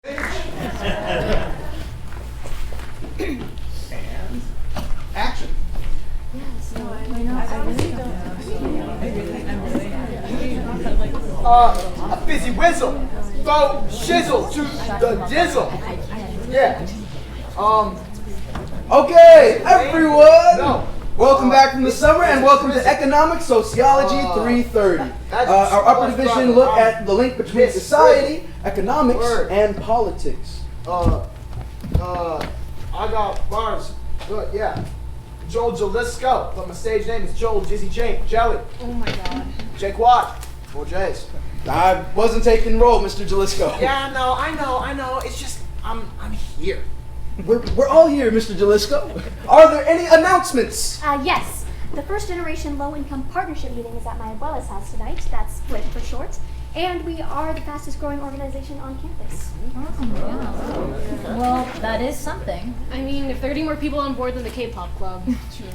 And action. A busy whistle, throw shizzle to the jizzle. Yeah. Okay, everyone. Welcome back from the summer and welcome to Economics Sociology 330. Our upper division look at the link between society, economics, and politics. I got bars. Good, yeah. Joel Jalisco, but my stage name is Joel Jizzy Jane Jelly. Oh my god. Jake Watt. 4 J's. I wasn't taking roll, Mr. Jalisco. Yeah, I know. It's just I'm here. We're all here, Mr. Jalisco. Are there any announcements? Yes. The First Generation Low Income Partnership meeting is at my abuela's house tonight. That's FLIP for short. And we are the fastest growing organization on campus. Well, that is something. I mean, if 30 more people on board than the K-pop club. True.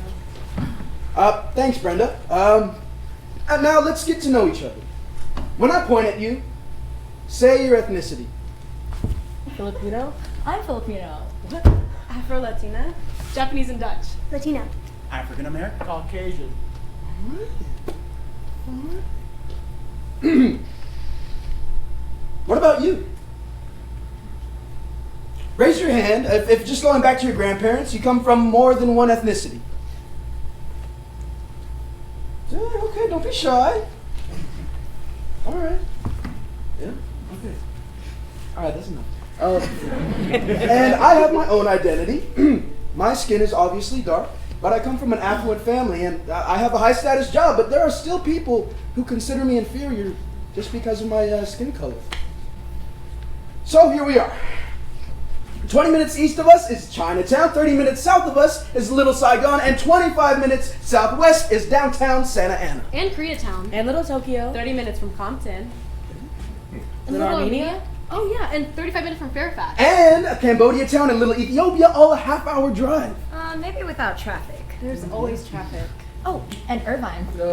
Thanks, Brenda. And now let's get to know each other. When I point at you, say your ethnicity. Filipino? I'm Filipino. Afro-Latina. Japanese and Dutch. Latino. African American. Caucasian. What about you? Raise your hand if just going back to your grandparents, you come from more than one ethnicity. Okay, don't be shy. All right. Yeah, okay. All right, that's enough. And I have my own identity. My skin is obviously dark, but I come from an affluent family and I have a high status job, but there are still people who consider me inferior just because of my skin color. So here we are. 20 minutes east of us is Chinatown, 30 minutes south of us is Little Saigon, and 25 minutes southwest is downtown Santa Ana. And Koreatown. And Little Tokyo. 30 minutes from Compton. Little Armenia? Oh yeah, and 35 minutes from Fairfax. And Cambodia Town and Little Ethiopia, all a half-hour drive. Maybe without traffic. There's always traffic. Oh, and Irvine. What?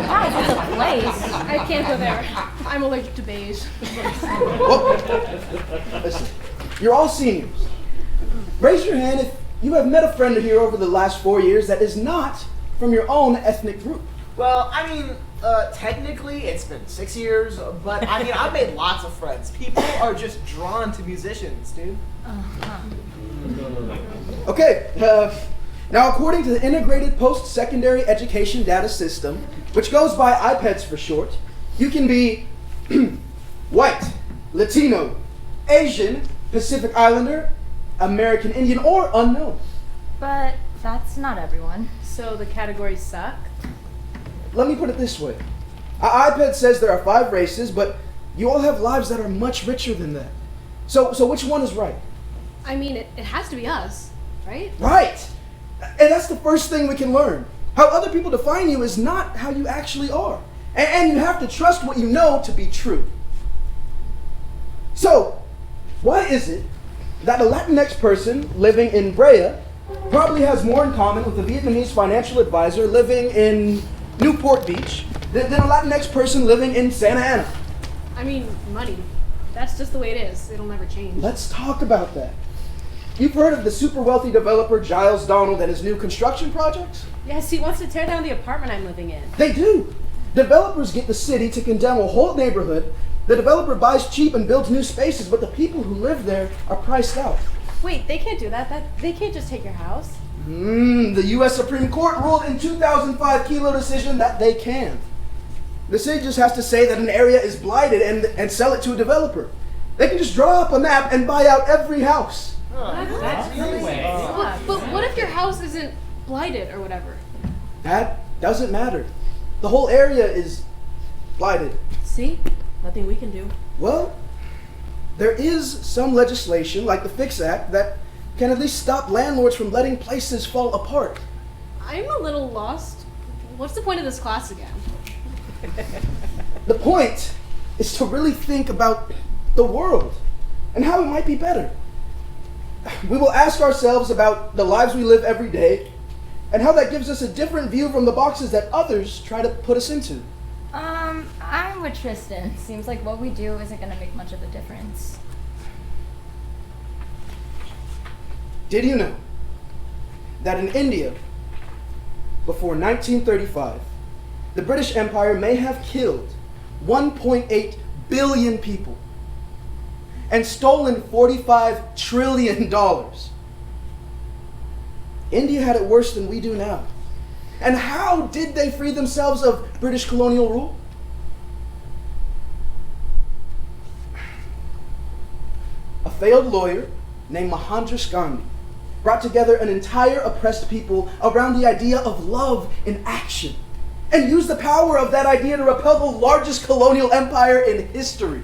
Guys, it's a place. I can't go there. I'm allergic to beige. Well, listen, you're all seniors. Raise your hand if you have met a friend here over the last 4 years that is not from your own ethnic group. Well, I mean, technically it's been 6 years, but I mean, I've made lots of friends. People are just drawn to musicians, dude. Okay, now according to the Integrated Post-Secondary Education Data System, which goes by IPEDS for short, you can be white, Latino, Asian, Pacific Islander, American Indian, or unknown. But that's not everyone. So the categories suck? Let me put it this way. iPad says there are 5 races, but you all have lives that are much richer than that. So which one is right? I mean, it has to be us, right? Right! And that's the first thing we can learn. How other people define you is not how you actually are. And you have to trust what you know to be true. So, why is it that a Latinx person living in Brea probably has more in common with a Vietnamese financial advisor living in Newport Beach than a Latinx person living in Santa Ana? I mean, money. That's just the way it is. It'll never change. Let's talk about that. You've heard of the super wealthy developer Giles Donald and his new construction projects? Yes, he wants to tear down the apartment I'm living in. They do. Developers get the city to condemn a whole neighborhood. The developer buys cheap and builds new spaces, but the people who live there are priced out. Wait, they can't do that. They can't just take your house. The U.S. Supreme Court ruled in 2005 Kelo decision that they can. The city just has to say that an area is blighted and sell it to a developer. They can just draw up a map and buy out every house. That's really But what if your house isn't blighted or whatever? That doesn't matter. The whole area is blighted. See? Nothing we can do. Well, there is some legislation, like the Fix Act, that can at least stop landlords from letting places fall apart. I'm a little lost. What's the point of this class again? The point is to really think about the world and how it might be better. We will ask ourselves about the lives we live every day and how that gives us a different view from the boxes that others try to put us into. I'm with Tristan. Seems like what we do isn't gonna make much of a difference. Did you know that in India, before 1935, the British Empire may have killed 1.8 billion people and stolen $45 trillion? India had it worse than we do now. And how did they free themselves of British colonial rule? A failed lawyer named Mohandas Gandhi brought together an entire oppressed people around the idea of love in action and used the power of that idea to repel the largest colonial empire in history.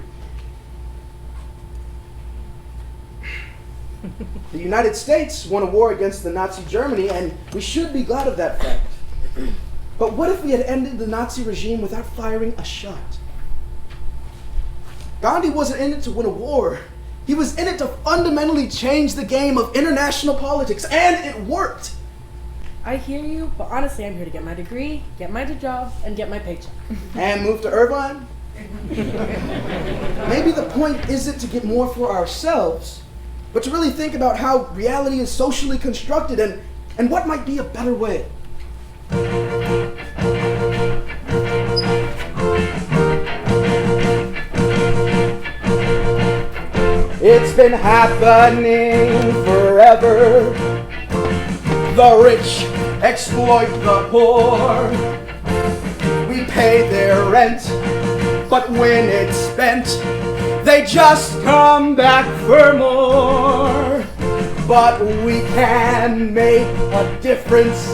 The United States won a war against the Nazi Germany, and we should be glad of that fact. But what if we had ended the Nazi regime without firing a shot? Gandhi wasn't in it to win a war. He was in it to fundamentally change the game of international politics, and it worked. I hear you, but honestly, I'm here to get my degree, get my job, and get my paycheck. And move to Irvine? Maybe the point isn't to get more for ourselves, but to really think about how reality is socially constructed and what might be a better way. It's been happening forever. The rich exploit the poor. We pay their rent, but when it's spent, they just come back for more. But we can make a difference.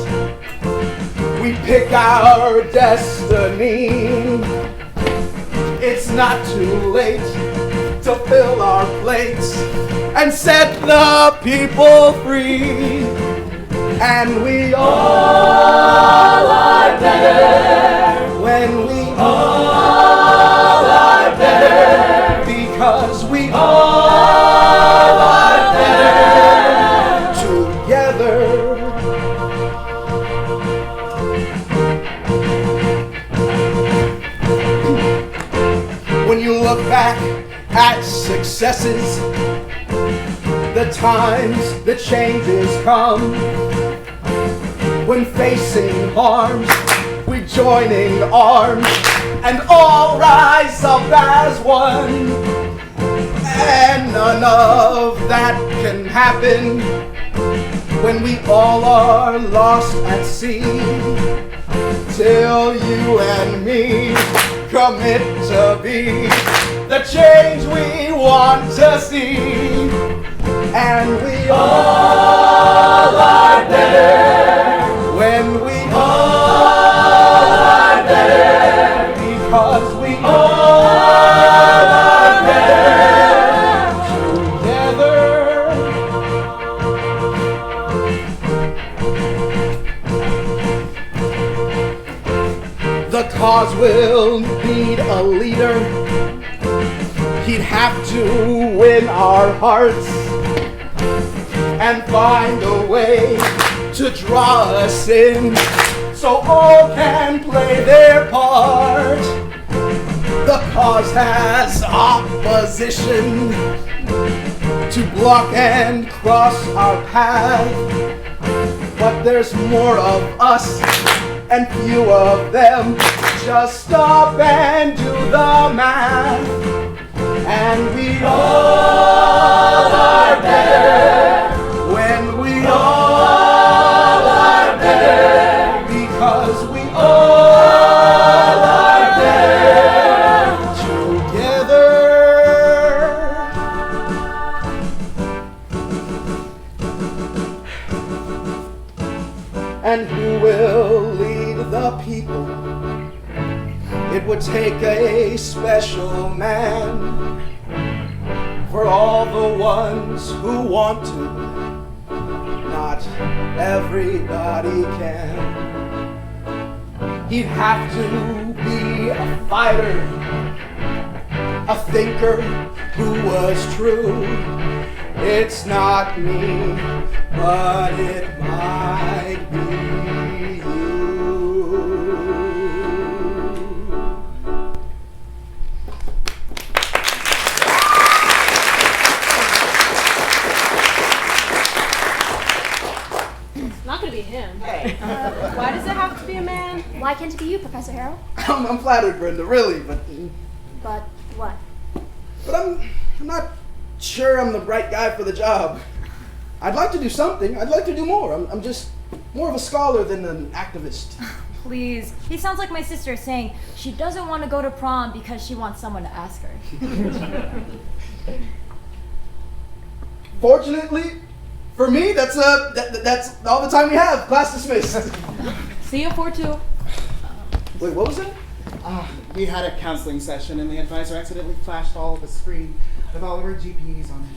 We pick our destiny. It's not too late to fill our plates and set the people free. And we all are better when we all are better, because we all are better together. When you look back at successes, the times the changes come. When facing harms, we joining arms and all rise up as one. And none of that can happen when we all are lost at sea. Till you and me commit to be the change we want to see. And we all are better when we all are better, because we all are better together. The cause will need a leader. He'd have to win our hearts and find a way to draw us in so all can play their part. The cause has opposition to block and cross our path, but there's more of us and few of them. Just stop and do the math. And we all are better when we all are better, because we all are better together. And who will lead the people? It would take a special man. For all the ones who want to, not everybody can. He'd have to be a fighter, a thinker who was true. It's not me, but it might be you. be you, Professor Harrell. I'm flattered, Brenda, really, but What? But I'm not sure I'm the right guy for the job. I'd like to do something. I'd like to do more. I'm just more of a scholar than an activist. Please. He sounds like my sister saying she doesn't want to go to prom because she wants someone to ask her. Fortunately, for me, that's all the time we have. Class dismissed. See you 4-2. Wait, what was that? We had a counseling session and the advisor accidentally flashed all of the screen with all of our GPs on it.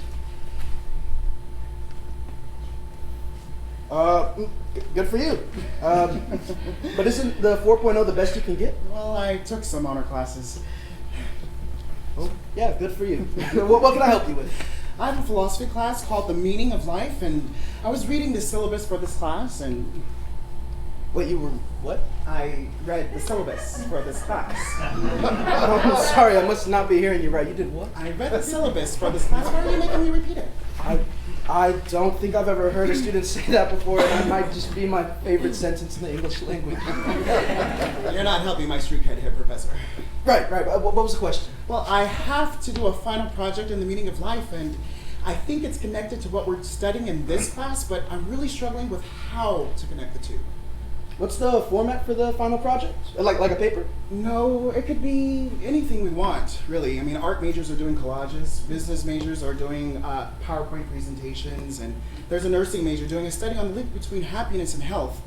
Good for you. But isn't the 4.0 the best you can get? Well, I took some honor classes. Oh, yeah, good for you. What can I help you with? I have a philosophy class called The Meaning of Life, and I was reading the syllabus for this class, and... Wait, you were what? I read the syllabus for this class. Oh, sorry, I must not be hearing you right. You did what? I read the syllabus for this class. Why are you making me repeat it? I don't think I've ever heard a student say that before, and that might just be my favorite sentence in the English language. You're not helping my street cred here, Professor. Right. What was the question? Well, I have to do a final project in the meaning of life, and I think it's connected to what we're studying in this class, but I'm really struggling with how to connect the two. What's the format for the final project? Like a paper? No, it could be anything we want, really. I mean, art majors are doing collages, business majors are doing PowerPoint presentations, and there's a nursing major doing a study on the link between happiness and health.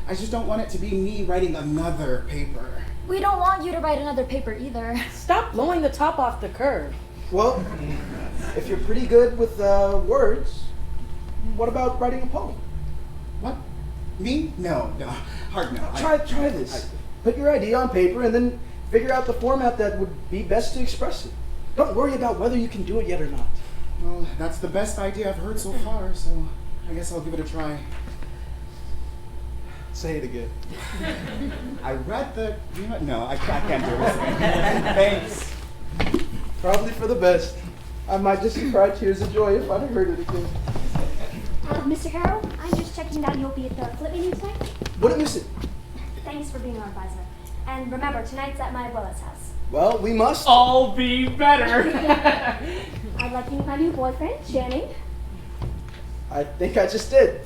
I just don't want it to be me writing another paper. We don't want you to write another paper either. Stop blowing the top off the curve. Well, if you're pretty good with words, what about writing a poem? What? Me? No. Hard no. Try this. Put your idea on paper and then figure out the format that would be best to express it. Don't worry about whether you can do it yet or not. Well, that's the best idea I've heard so far, so I guess I'll give it a try. Say it again. I read the... No, I can't do it. Thanks. Probably for the best. I might just cry tears of joy if I heard it again. Mr. Harrell, I'm just checking that you'll be at the flip meeting tonight. Wouldn't miss it. Thanks for being our advisor. And remember, tonight's at my abuela's house. Well, we must. All be better. I'd like to meet my new boyfriend, Channing. I think I just did.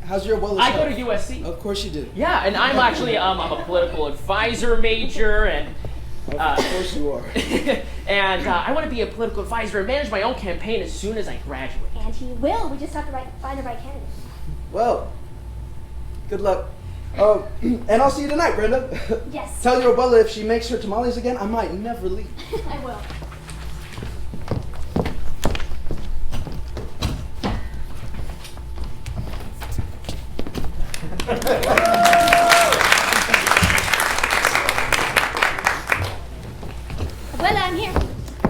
How's your abuela's I health? go to USC. Of course you do. Yeah, and I'm actually I'm a political advisor major, and Of course you are. and I want to be a political advisor and manage my own campaign as soon as I graduate. And he will. We just have to find the right candidate. Well, good luck. Oh, and I'll see you tonight, Brenda. Yes. Tell your abuela if she makes her tamales again, I might never leave. I will. Abuela, I'm here.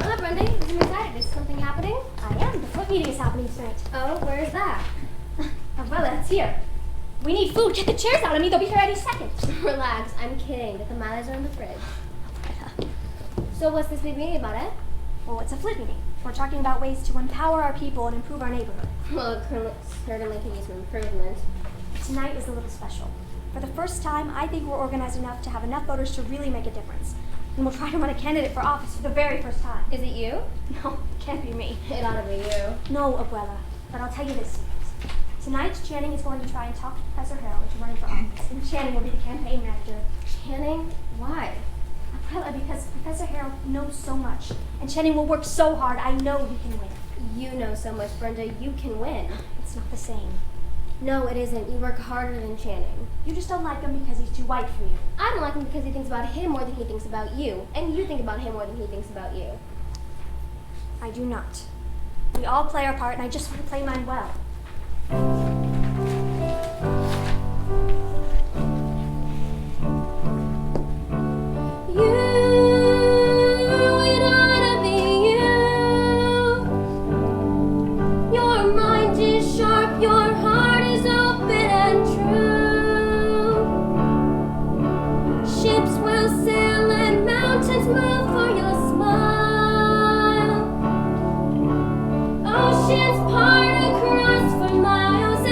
Hello, Brenda. I'm excited. Is something happening? I am. The flip meeting is happening tonight. Oh, where's that? Abuela, it's here. We need food. Get the chairs out. I mean, they'll be here any second. Relax. I'm kidding. The tamales are in the fridge. So what's this big meeting about, eh? Well, it's a flip meeting. We're talking about ways to empower our people and improve our neighborhood. Well, it certainly could use some improvement. Tonight is a little special. For the first time, I think we're organized enough to have enough voters to really make a difference. And we'll try to run a candidate for office for the very first time. Is it you? No, it can't be me. It ought to be you. No, Abuela. But I'll tell you this secret. Tonight, Channing is going to try and talk Professor Harrell into running for office. And Channing will be the campaign manager. Channing? Why? Abuela, because Professor Harrell knows so much. And Channing will work so hard, I know he can win. You know so much, Brenda. You can win. It's not the same. No, it isn't. You work harder than Channing. You just don't like him because he's too white for you. I don't like him because he thinks about him more than he thinks about you. And you think about him more than he thinks about you. I do not. We all play our part, and I just want to play mine well. Oceans part across for miles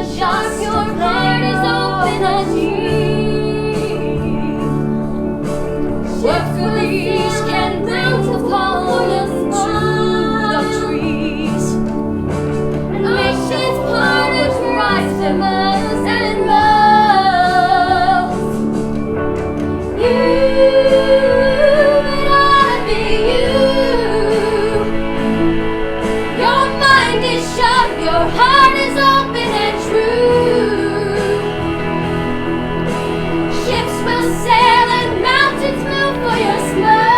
sharp, your heart is open as you. What breeze can bring to fall into the trees. And oceans part as rise to miles and miles. You and I be you. Your mind is sharp, your heart is open and true. Ships will sail and mountains move for your smile.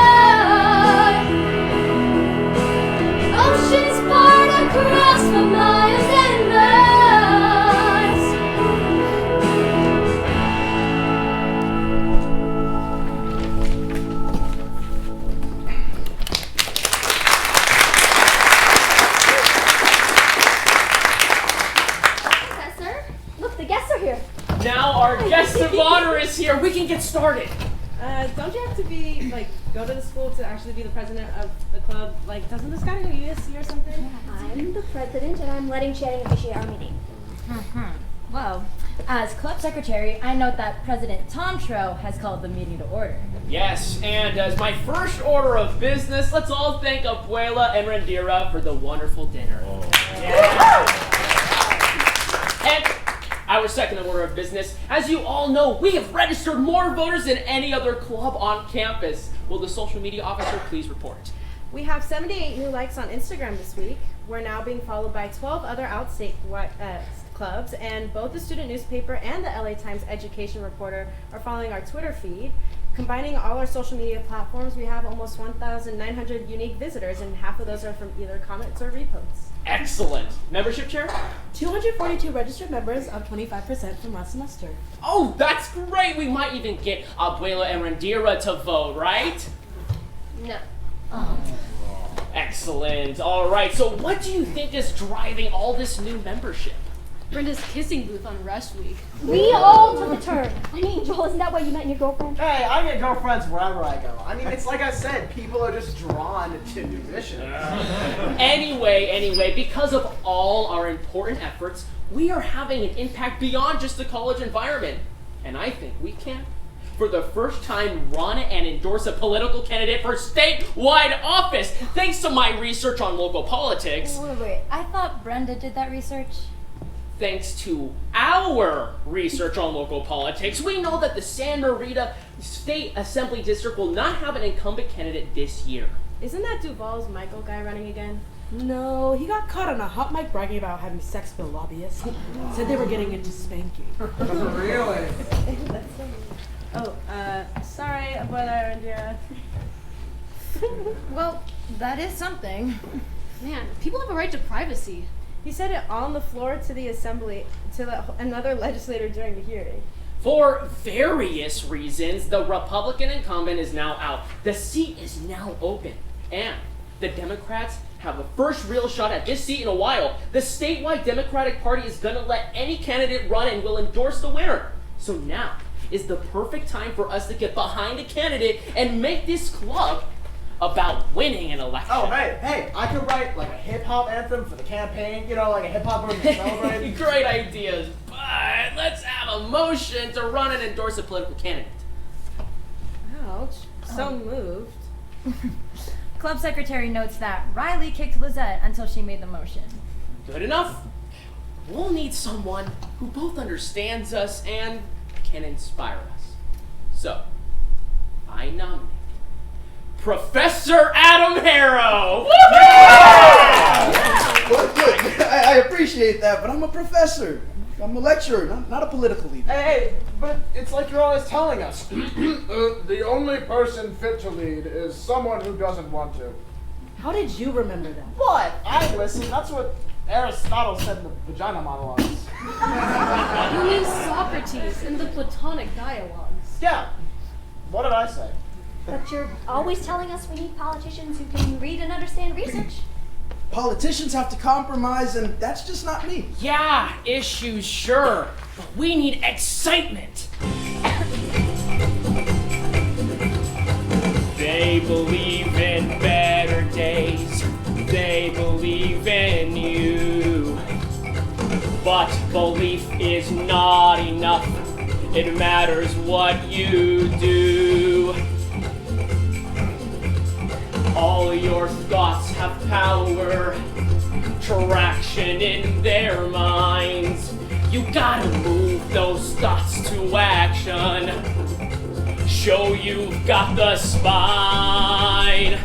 Oceans part across for miles and miles. Professor, look, the guests are here. Now our guest of honor is here. We can get started. Don't you have to be, like, go to the school to actually be the president of the club? Like, doesn't this guy go to USC or something? I'm the president, and I'm letting Channing officiate our meeting. Well, as club secretary, I note that President Tomtro has called the meeting to order. Yes, and as my first order of business, let's all thank Abuela and Rendira for the wonderful dinner. Yeah. And our second order of business, as you all know, we have registered more voters than any other club on campus. Will the social media officer please report? We have 78 new likes on Instagram this week. We're now being followed by 12 other outstate clubs, and both the student newspaper and the LA Times education reporter are following our Twitter feed. Combining all our social media platforms, we have almost 1,900 unique visitors, and half of those are from either comments or reposts. Excellent. Membership chair? 242 registered members, up 25% from last semester. Oh, that's great. We might even get Abuela and Rendira to vote, right? No. Excellent. All right. So what do you think is driving all this new membership? Brenda's kissing booth on Rush Week. We all took a turn. I mean, Joel, isn't that why you met your girlfriend? Hey, I get girlfriends wherever I go. I mean, it's like I said, people are just drawn to musicians. Anyway, because of all our important efforts, we are having an impact beyond just the college environment. And I think we can, for the first time, run and endorse a political candidate for statewide office, thanks to my research on local politics. Wait, I thought Brenda did that research. Thanks to our research on local politics, we know that the San Marita State Assembly District will not have an incumbent candidate this year. Isn't that Duval's Michael guy running again? No, he got caught on a hot mic bragging about having sex with lobbyists. Said they were getting into spanking. Really? Sorry, Abuela and Rendira. Well, that is something. Man, people have a right to privacy. He said it on the floor to the assembly, to another legislator during the hearing. For various reasons, the Republican incumbent is now out. The seat is now open. And the Democrats have a first real shot at this seat in a while. The statewide Democratic Party is going to let any candidate run and will endorse the winner. So now is the perfect time for us to get behind a candidate and make this club about winning an election. Oh, hey, I could write like a hip-hop anthem for the campaign, you know, like a hip-hop version to celebrate. Great ideas, but let's have a motion to run and endorse a political candidate. Ouch. So moved. Club secretary notes that Riley kicked Lizette until she made the motion. Good enough. We'll need someone who both understands us and can inspire us. So, I nominate Professor Adam Harrow! Look, I appreciate that, but I'm a professor. I'm a lecturer, not a political leader. Hey, but it's like you're always telling us. The only person fit to lead is someone who doesn't want to. How did you remember that? What? I listen. That's what Aristotle said in the vagina monologues. You mean Socrates in the Platonic dialogues. Yeah. What did I say? But you're always telling us we need politicians who can read and understand research. Politicians have to compromise, and that's just not me. Yeah, issues, sure, but we need excitement. They believe in better days. They believe in you. But belief is not enough. It matters what you do. All your thoughts have power, traction in their minds. You gotta move those thoughts to action. Show you've got the spine.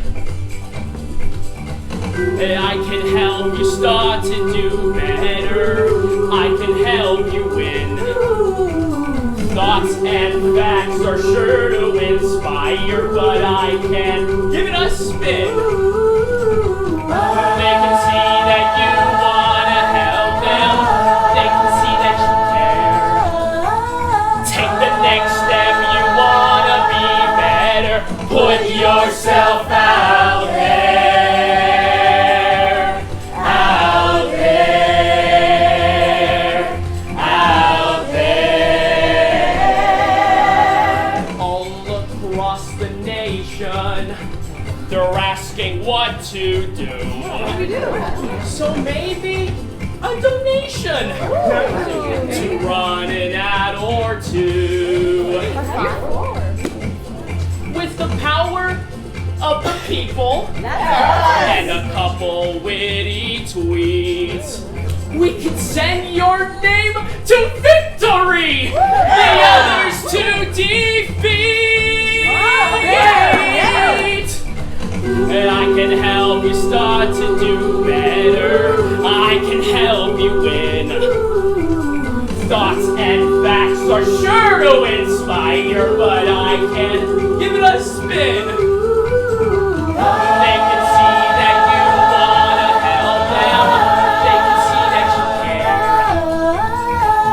I can help you start to do better. I can help you win. Thoughts and facts are sure to inspire, but I can give it a spin. They can see that you wanna help them. They can see that you care. Take the next step, you wanna be better. Put yourself out there. Out there. Out there. All across the nation, they're asking what to do. So maybe a donation to run an ad or two. With the power of the people and a couple witty tweets, we can send your name to victory, the others to defeat. And I can help you start to do better. I can help you win. Thoughts and facts are sure to inspire, but I can give it a spin. They can see that you wanna help them. They can see that you care.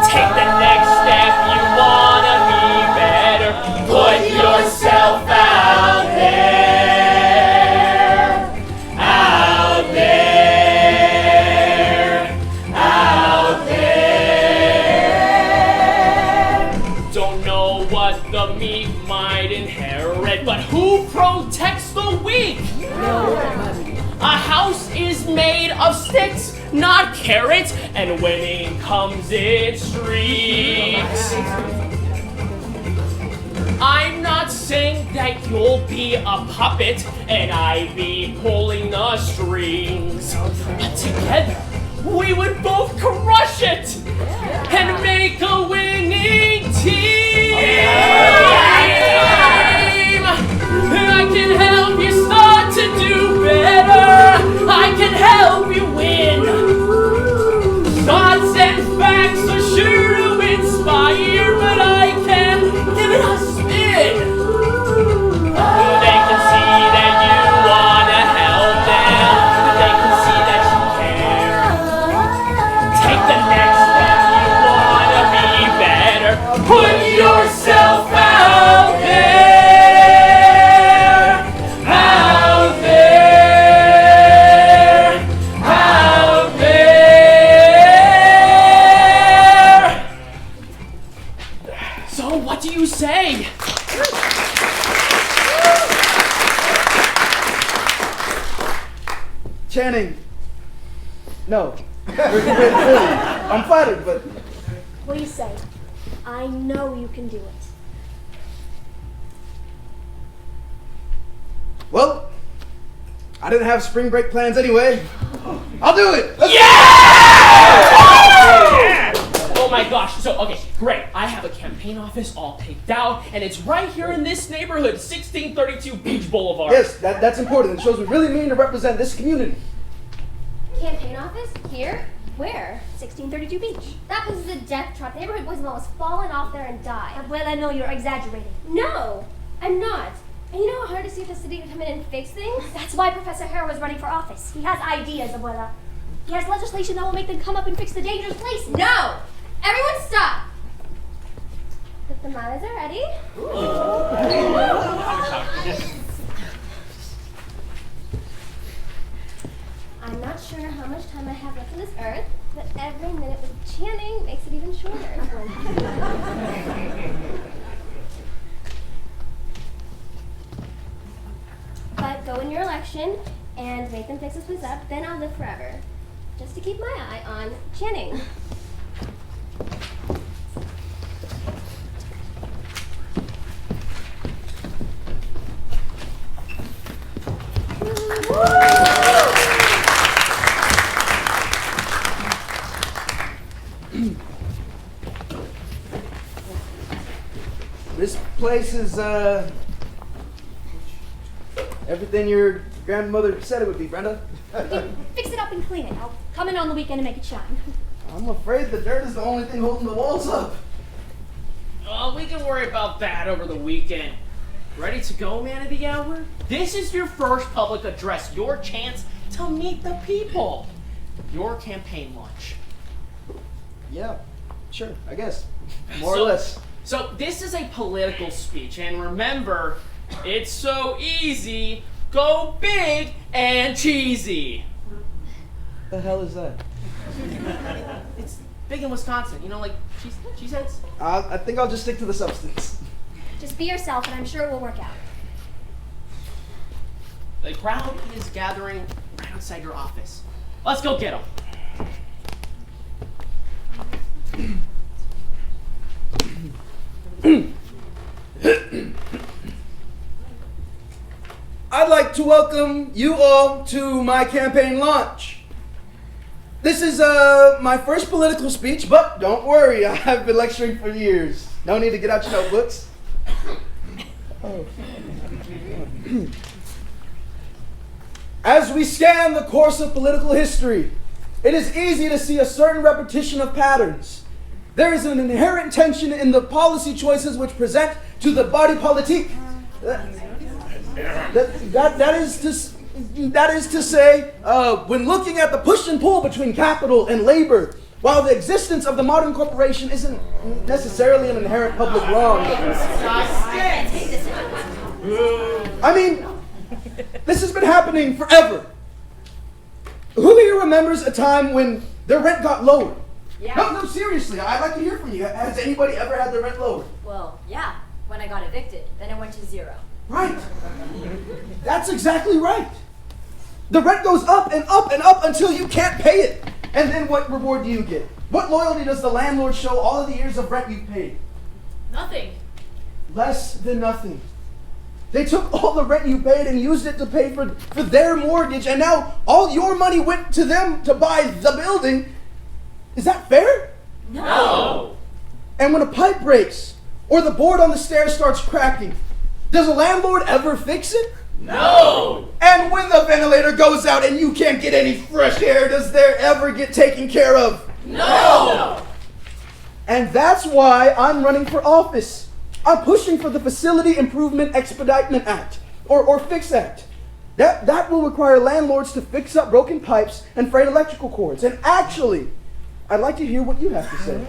Take the next step, you wanna be better. Put yourself out there. Out there. Out there. Don't know what the meek might inherit, but who protects the weak? A house is made of sticks, not carrots, and winning comes in streaks. I'm not saying that you'll be a puppet and I be pulling the strings, but together we would both crush it and make a winning team. I can help you start to do better. I can help you win. Thoughts and facts are sure to inspire, but I can give it a spin. They can see that you wanna help them. They can see that you care. Take the next step, you wanna be better. Put yourself out there. Out there. Out there. So what do you say? Channing. No. Really. I'm flattered, but Please say, I know you can do it. well, I didn't have spring break plans anyway. I'll do it. Let's Oh my gosh, so okay, great. I have a campaign office all picked out, and it's right here in this neighborhood, 1632 Beach Boulevard. Yes, that's important. It shows we really mean to represent this community. Campaign office? Here? Where? 1632 Beach. That was a death trap. The neighborhood boys have almost fallen off there and died. Well, I know you're exaggerating. No, I'm not. And you know how hard it is to get the city to come in and fix things? That's why Professor Hare was running for office. He has ideas, Abuela. He has legislation that will make them come up and fix the dangerous places. No! Everyone stop! The tamales are ready. I'm not sure how much time I have left on this earth, but every minute with Channing makes it even shorter. But go in your election and make them fix this place up, then I'll live forever. Just to keep my eye on Channing. This place is everything your grandmother said it would be, Brenda. Fix it up and clean it. I'll come in on the weekend and make it shine. I'm afraid the dirt is the only thing holding the walls up. Oh, we can worry about that over the weekend. Ready to go, man of the hour? This is your first public address, your chance to meet the people. Your campaign launch. Yeah, sure, I guess. More or less. So this is a political speech, and remember, it's so easy. Go big and cheesy. The hell is that? It's big in Wisconsin, you know, like cheese heads. I think I'll just stick to the substance. Just be yourself, and I'm sure it will work out. The crowd is gathering right outside your office. Let's go get them. I'd like to welcome you all to my campaign launch. This is my first political speech, but don't worry, I've been lecturing for years. No need to get out your notebooks. Oh. As we scan the course of political history, it is easy to see a certain repetition of patterns. There is an inherent tension in the policy choices which present to the body politique. That is to say, when looking at the push and pull between capital and labor, while the existence of the modern corporation isn't necessarily an inherent public wrong. I mean, this has been happening forever. Who here remembers a time when their rent got lowered? Yeah. No, seriously, I'd like to hear from you. Has anybody ever had their rent lowered? Well, yeah, when I got evicted. Then it went to 0. Right. That's exactly right. The rent goes up and up and up until you can't pay it. And then what reward do you get? What loyalty does the landlord show all of the years of rent you paid? Nothing. Less than nothing. They took all the rent you paid and used it to pay for their mortgage, and now all your money went to them to buy the building. Is that fair? No. And when a pipe breaks or the board on the stairs starts cracking, does a landlord ever fix it? No. And when the ventilator goes out and you can't get any fresh air, does there ever get taken care of? No. And that's why I'm running for office. I'm pushing for the Facility Improvement Expeditement Act, or FIX Act. That will require landlords to fix up broken pipes and frayed electrical cords. And actually, I'd like to hear what you have to say.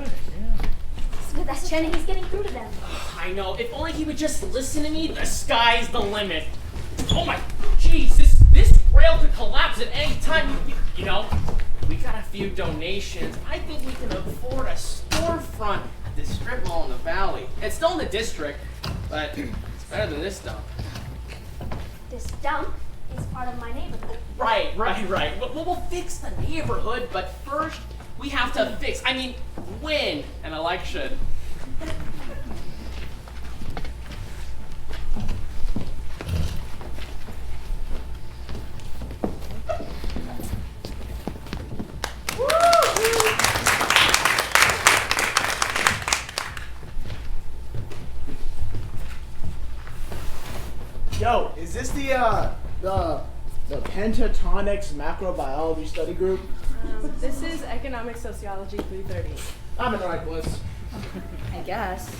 That's Jenny. He's getting through to them. I know. If only he would just listen to me, the sky's the limit. Oh my, jeez, this rail could collapse at any time. You know, we got a few donations. I think we can afford a storefront at this strip mall in the valley. It's still in the district, but it's better than this dump. This dump is part of my neighborhood. Right. We'll fix the neighborhood, but first we have to win an election. Yo, is this the pentatonics macrobiology study group? This is Economic Sociology 330. I'm in the right place. I guess.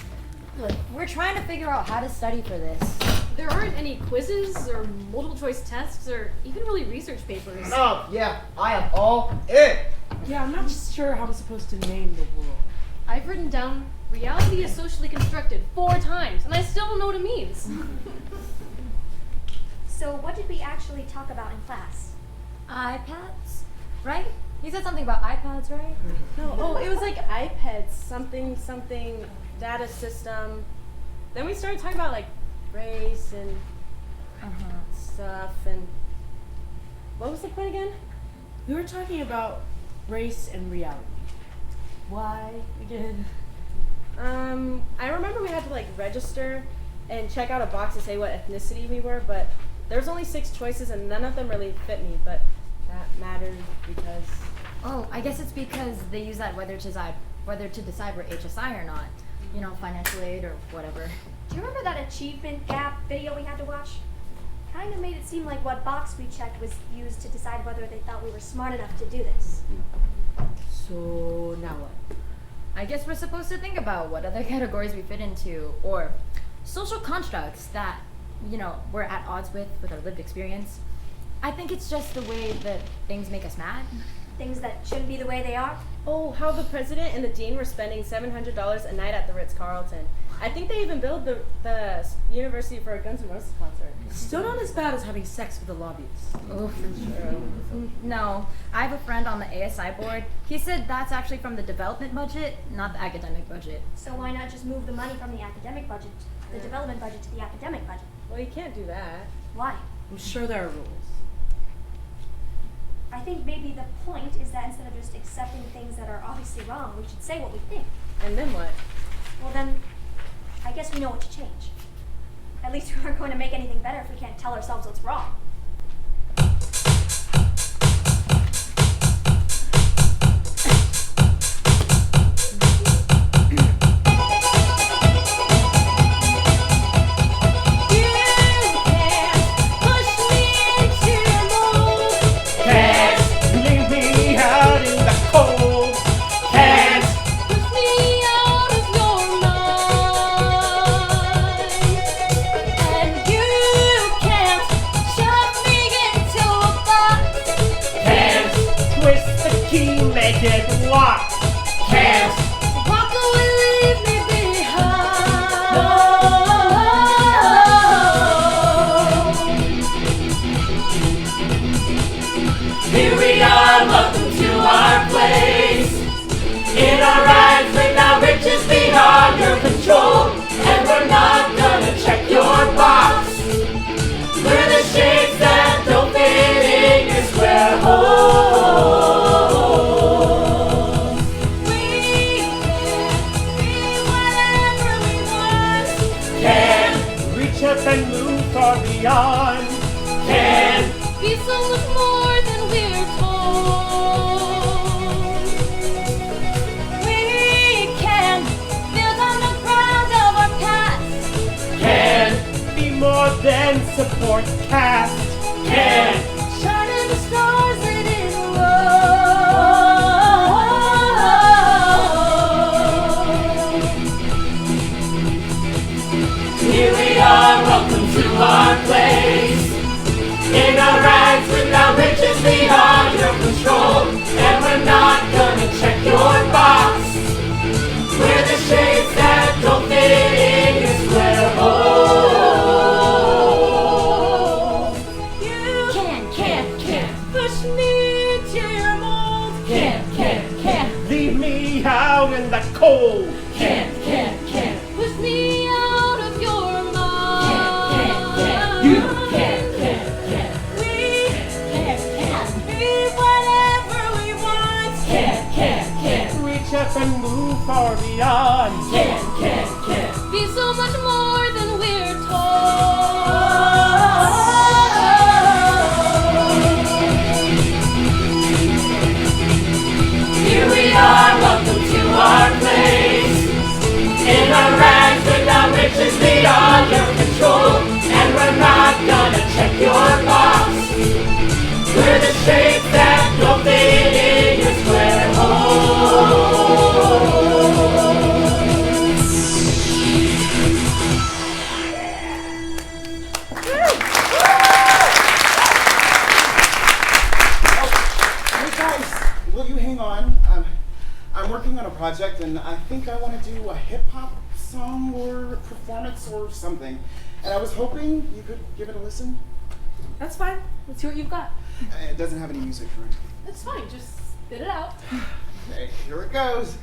Look, we're trying to figure out how to study for this. There aren't any quizzes or multiple choice tests or even really research papers. Oh, yeah, I am all in. Yeah, I'm not sure how I'm supposed to name the world. I've written down reality is socially constructed 4 times, and I still don't know what it means. So what did we actually talk about in class? iPads, right? You said something about iPads, right? No, it was like iPads, something, data system. Then we started talking about like race and stuff, and what was the point again? We were talking about race and reality. Why we did? I remember we had to like register and check out a box to say what ethnicity we were, but there was only 6 choices and none of them really fit me, but that mattered because... Oh, I guess it's because they use that whether to decide whether to decide we're HSI or not. You know, financial aid or whatever. Do you remember that achievement gap video we had to watch? Kind of made it seem like what box we checked was used to decide whether they thought we were smart enough to do this. So now what? I guess we're supposed to think about what other categories we fit into, or social constructs that, you know, we're at odds with our lived experience. I think it's just the way that things make us mad. Things that shouldn't be the way they are. Oh, how the president and the dean were spending $700 a night at the Ritz-Carlton. I think they even billed the university for a Guns N' Roses concert. Still not as bad as having sex with the lobbyists. Oh, for sure. No, I have a friend on the ASI board. He said that's actually from the development budget, not the academic budget. So why not just move the money from the academic budget, the development budget, to the academic budget? Well, you can't do that. Why? I'm sure there are rules. I think maybe the point is that instead of just accepting things that are obviously wrong, we should say what we think. And then what? Well then, I guess we know what to change. At least we aren't going to make anything better if we can't tell ourselves what's wrong. Support cast can shine in the stars lit in a row. Here we are, welcome to our place. In our rags with our riches beyond your control. And we're not gonna check your box. We're the shades that don't fit in your square hole. Out in the cold. Can't push me out of your mind. You can't. We can't be whatever we want. Can't reach up and move far beyond. Can't be so much more than we're told. Here we are, welcome to our place. In our rags with our riches beyond your control. And we're not gonna check your box. We're the shapes that don't fit in your square hole. Hey guys, will you hang on? I'm working on a project and I think I want to do a hip-hop song or performance or something. And I was hoping you could give it a listen. That's fine. Let's see what you've got. It doesn't have any music for it. It's fine. Just spit it out. Okay, here it goes.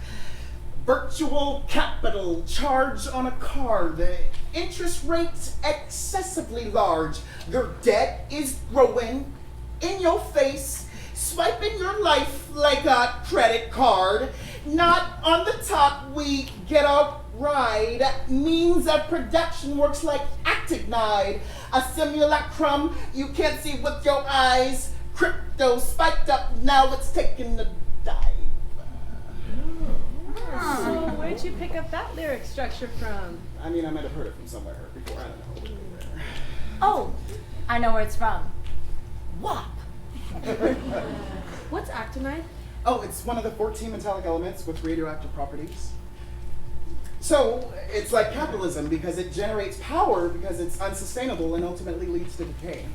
Virtual capital charge on a card. The interest rate's excessively large. Your debt is growing in your face. Swiping your life like a credit card. Not on the top, we get a ride. Means of production works like actignide. A simulacrum you can't see with your eyes. Crypto spiked up, now it's taking a dive. So where'd you pick up that lyric structure from? I mean, I might have heard it from somewhere before. I don't know. Oh, I know where it's from. WAP. What's actinide? Oh, it's one of the 14 metallic elements with radioactive properties. So, it's like capitalism because it generates power because it's unsustainable and ultimately leads to decay.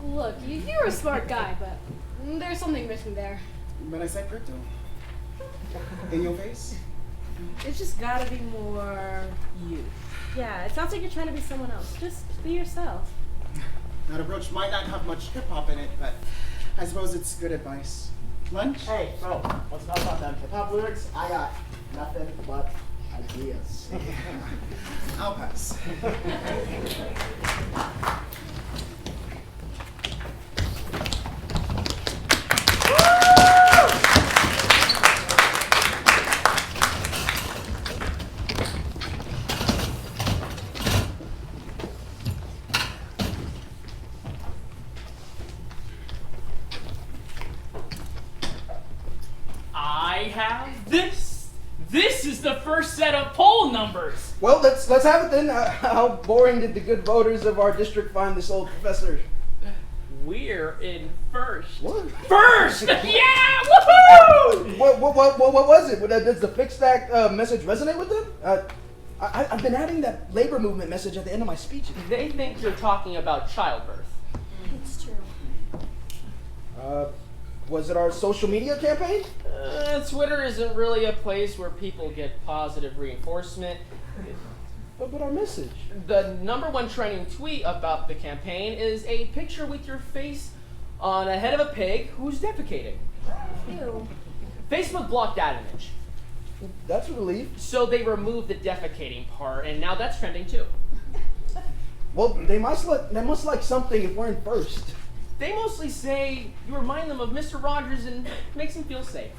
Look, you're a smart guy, but there's something missing there. But I said crypto. In your face? It's just gotta be more you. Yeah, it sounds like you're trying to be someone else. Just be yourself. That approach might not have much hip-hop in it, but I suppose it's good advice. Lunch? Hey, bro, let's talk about them hip-hop lyrics. I got nothing but ideas. I'll pass. I have this. This is the first set of poll numbers. Well, let's have it then. How boring did the good voters of our district find this old professor? We're in first. What? First! Yeah! Woohoo! What was it? Does the Fixed Act message resonate with them? I've been adding that labor movement message at the end of my speeches. They think you're talking about childbirth. It's true. Was it our social media campaign? Twitter isn't really a place where people get positive reinforcement. But our message. The #1 trending tweet about the campaign is a picture with your face on a head of a pig who's defecating. Ew. Facebook blocked that image. That's a relief. So they removed the defecating part, and now that's trending too. Well, they must like something if we're in first. They mostly say you remind them of Mr. Rogers and makes them feel safe.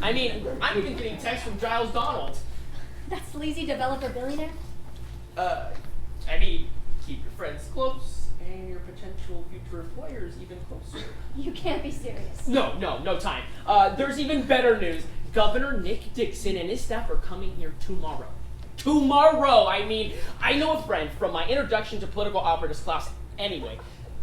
I mean, I'm even getting texts from Giles Donald. That's sleazy developer billionaire? I mean, keep your friends close and your potential future employers even closer. You can't be serious. No time. There's even better news. Governor Nick Dixon and his staff are coming here tomorrow. Tomorrow! I mean, I know a friend from my introduction to political operatives class anyway.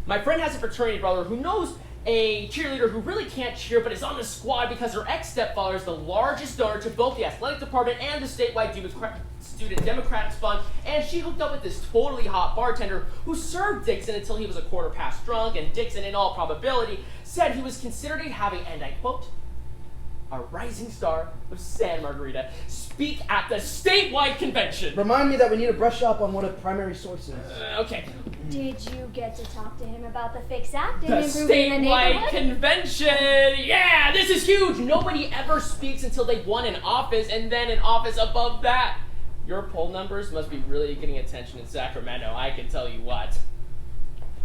My friend has a fraternity brother who knows a cheerleader who really can't cheer but is on the squad because her ex-stepfather is the largest donor to both the athletic department and the statewide student Democrats fund, and she hooked up with this totally hot bartender who served Dixon until he was a quarter past drunk, and Dixon, in all probability, said he was considering having, and I quote, a rising star of San Margarita speak at the statewide convention. Remind me that we need to brush up on what a primary source is. Okay. Did you get to talk to him about the Fixed Act and The improving the statewide neighborhood? convention! Yeah, this is huge! Nobody ever speaks until they've won an office, and then an office above that. Your poll numbers must be really getting attention in Sacramento, I can tell you what.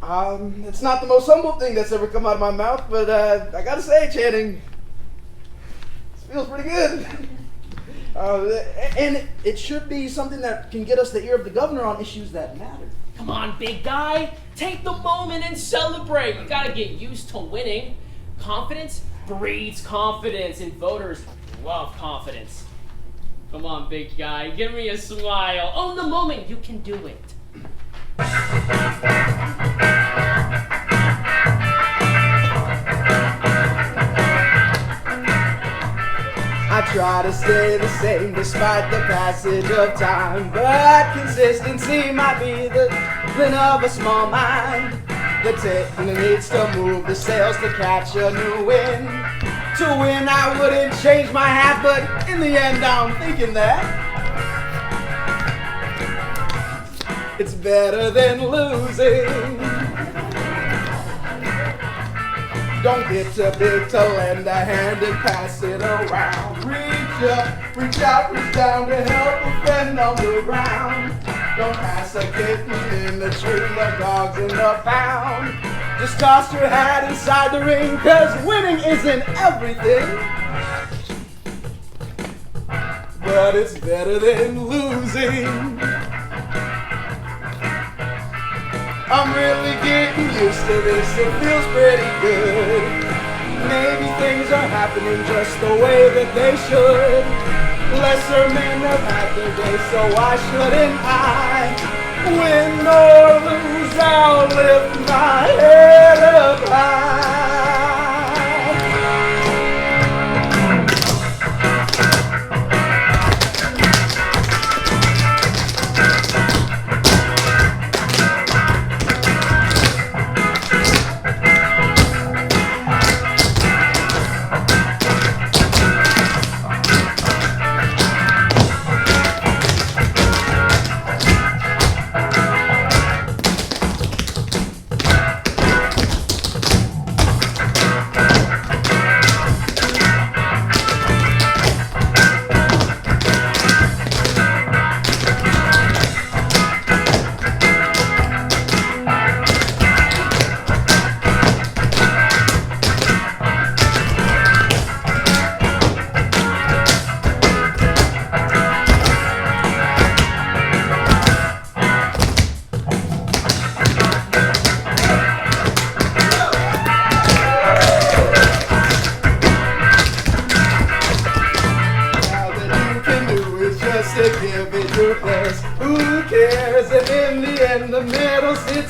It's not the most humble thing that's ever come out of my mouth, but I gotta say, Channing, this feels pretty good. And it should be something that can get us the ear of the governor on issues that matter. Come on, big guy. Take the moment and celebrate. You gotta get used to winning. Confidence breeds confidence, and voters love confidence. Come on, big guy. Give me a smile. Own the moment. You can do it. I try to stay the same despite the passage of time, but consistency might be the discipline of a small mind. The technique needs to move the sails to catch a new wind. To win, I wouldn't change my hat, but in the end, I'm thinking that it's better than losing. Don't get too big to lend a hand and pass it around. Reach up, reach out, reach down to help a friend on the ground. Don't pass a kitten in the tree, the dog's in the pound. Just toss your hat inside the ring, cause winning isn't everything. But it's better than losing. I'm really getting used to this, it feels pretty good. Maybe things are happening just the way that they should. Lesser men have had their day, so why shouldn't I? Win or lose, I'll lift my head up high.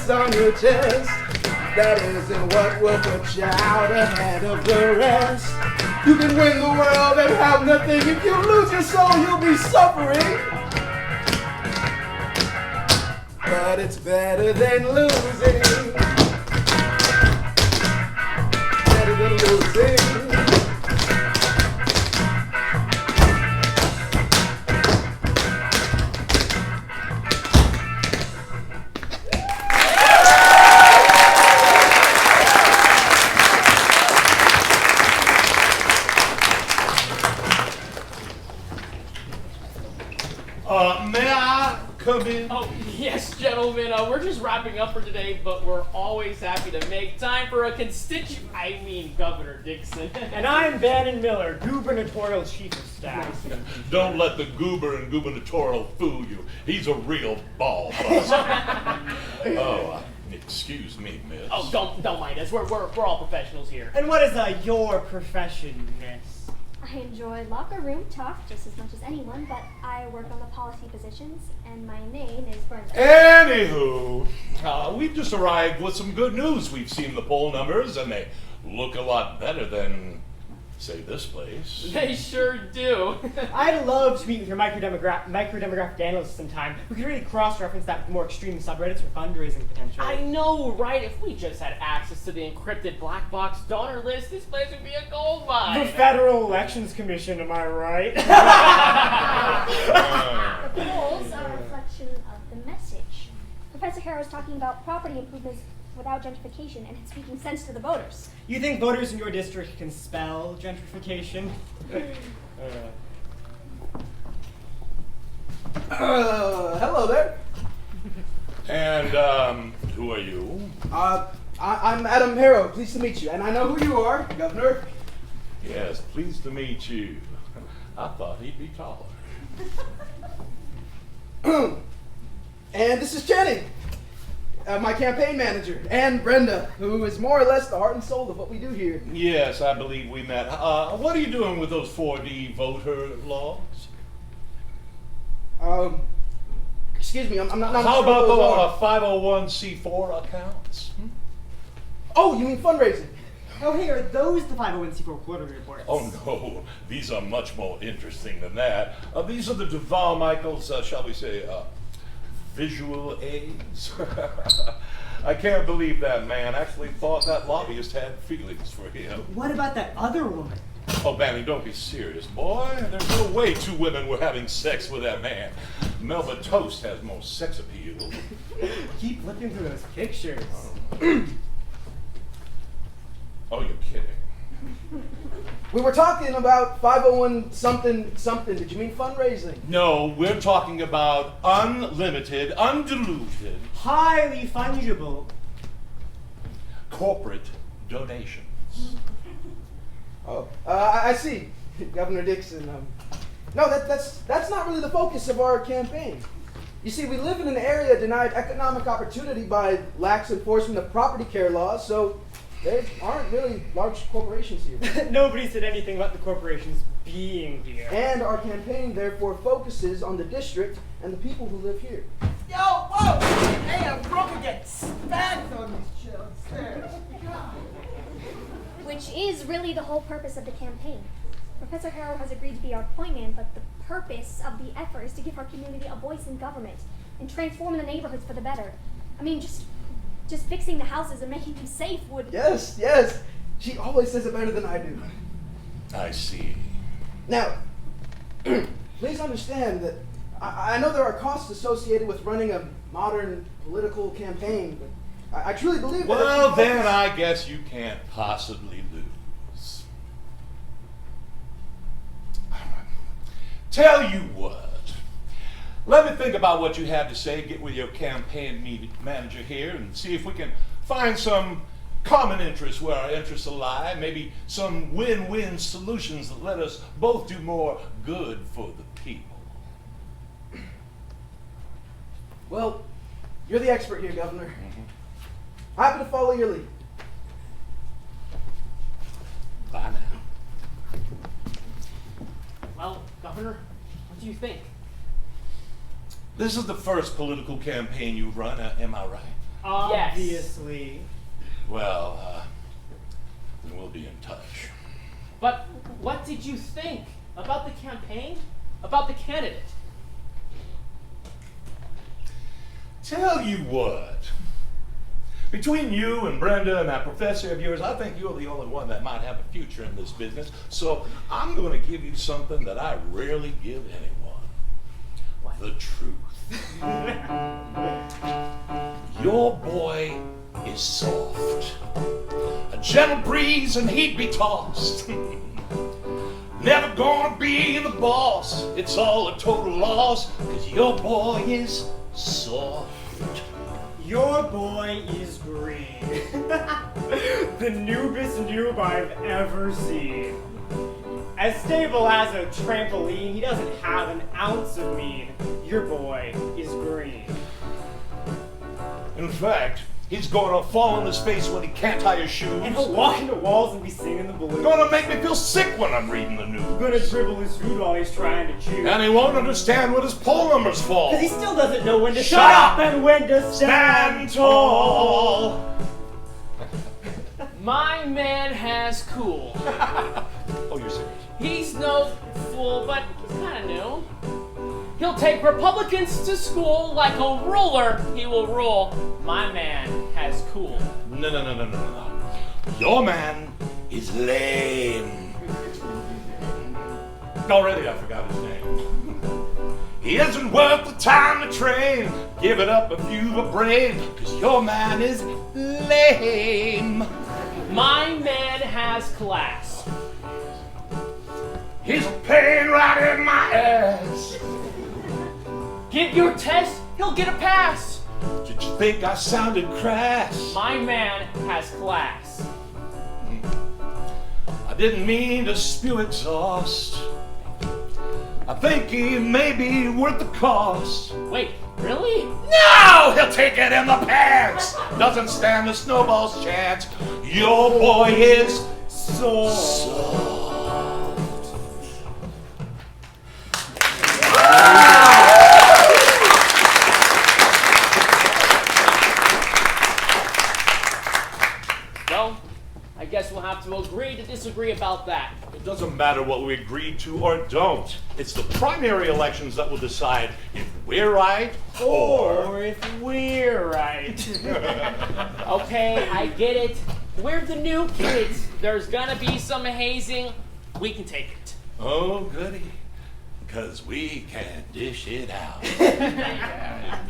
On your chest, that isn't what will put you out ahead of the rest. You can win the world and have nothing. If you lose your soul, you'll be suffering. But it's better than losing. Better than losing. May I come in? Oh, yes, gentlemen. We're just wrapping up for today, but we're always happy to make time for a Governor Dixon. And I'm Bannon Miller, gubernatorial chief of staff. Don't let the goober and gubernatorial fool you. He's a real ball Oh, excuse me, miss. Oh, don't mind us. We're all professionals here. And what is your profession, miss? I enjoy locker room talk just as much as anyone, but I work on the policy positions, and my name is Brenda. Anywho, we've just arrived with some good news. We've seen the poll numbers, and they look a lot better than, say, this place. They sure do. I'd love to meet with your microdemographic analysts sometime. We could really cross-reference that with more extreme subreddits for fundraising potential. I know, right? If we just had access to the encrypted black box donor list, this place would be a gold mine. The Federal Elections Commission, am I right? The polls are a reflection of the message. Professor Harrow is talking about property improvements without gentrification, and it's speaking sense to the voters. You think voters in your district can spell gentrification? Hello there. And, who are you? I'm Adam Harrow. Pleased to meet you. And I know who you are, Governor. Yes, pleased to meet you. I thought he'd be taller. And this is Channing, my campaign manager, and Brenda, who is more or less the heart and soul of what we do here. Yes, I believe we met. What are you doing with those 4D voter logs? Excuse me, I'm not How sure about what the 501c4 accounts? Oh, you mean fundraising? Oh, hey, are those the 501c4 quarterly reports? Oh, no. These are much more interesting than that. These are the Duval Michaels, shall we say, visual aids. I can't believe that man actually thought that lobbyist had feelings for him. What about that other woman? Oh, Banny, don't be serious, boy. There's no way two women were having sex with that man. Melba Toast has more sex appeal. Keep flipping through those pictures. Oh, you're kidding. We were talking about 501 something something. Did you mean fundraising? No, we're talking about unlimited, undiluted, highly fungible corporate donations. Oh, I see, Governor Dixon. No, that's not really the focus of our campaign. You see, we live in an area denied economic opportunity by lax enforcement of property care laws, so There aren't really large corporations here. Nobody said anything about the corporations being here. And our campaign therefore focuses on the district and the people who live here. Yo, whoa! Hey, I'm broke and get spanked on these chills. God. Which is really the whole purpose of the campaign. Professor Harrow has agreed to be our point man, but the purpose of the effort is to give our community a voice in government and transforming the neighborhoods for the better. I mean, just fixing the houses and making them safe would... Yes, yes. She always says it better than I do. I see. Now, please understand that I know there are costs associated with running a modern political campaign, but I truly believe that... Well, then I guess you can't possibly lose. Tell you what. Let me think about what you have to say, get with your campaign manager here, and see if we can find some common interests where our interests lie, maybe some win-win solutions that let us both do more good for the people. Well, you're the expert here, Governor. Happy to follow your lead. Bye now. Well, Governor, what do you think? This is the first political campaign you've run, am I right? Obviously. Well, then we'll be in touch. But what did you think about the campaign? About the candidate? Tell you what. Between you and Brenda and that professor of yours, I think you're the only one that might have a future in this business. So I'm going to give you something that I rarely give anyone. What? The truth. Your boy is soft. A gentle breeze and he'd be tossed. Never gonna be the boss. It's all a total loss, 'cause your boy is soft. Your boy is green. The noobest noob I've ever seen. As stable as a trampoline, he doesn't have an ounce of mean. Your boy is green. In fact, he's gonna fall on his face when he can't tie his shoes. And he'll walk into walls and be singing the blues. Gonna make me feel sick when I'm reading the news. Gonna dribble his food while he's trying to chew. And he won't understand when his poll numbers fall. 'Cause he still doesn't know when to Shut up up and when to stand tall. My man has cool. Oh, you're serious? He's no fool, but he's kind of new. He'll take Republicans to school like a ruler. He will rule. My man has cool. No. Your man is lame. Already I forgot his name. He isn't worth the time to train. Give it up if you've a brain, 'cause your man is lame. My man has class. He's a pain right in my ass. Give your test, he'll get a pass. Did you think I sounded crass? My man has class. I didn't mean to spew exhaust. I think he may be worth the cost. Wait, really? No! He'll take it in the pants! Doesn't stand the snowball's chance. Your boy is soft. Well, I guess we'll have to agree to disagree about that. It doesn't matter what we agree to or don't. It's the primary elections that will decide if we're right Or if we're right. Okay, I get it. We're the new kids. There's gonna be some hazing. We can take it. Oh, goody. Because we can dish it out.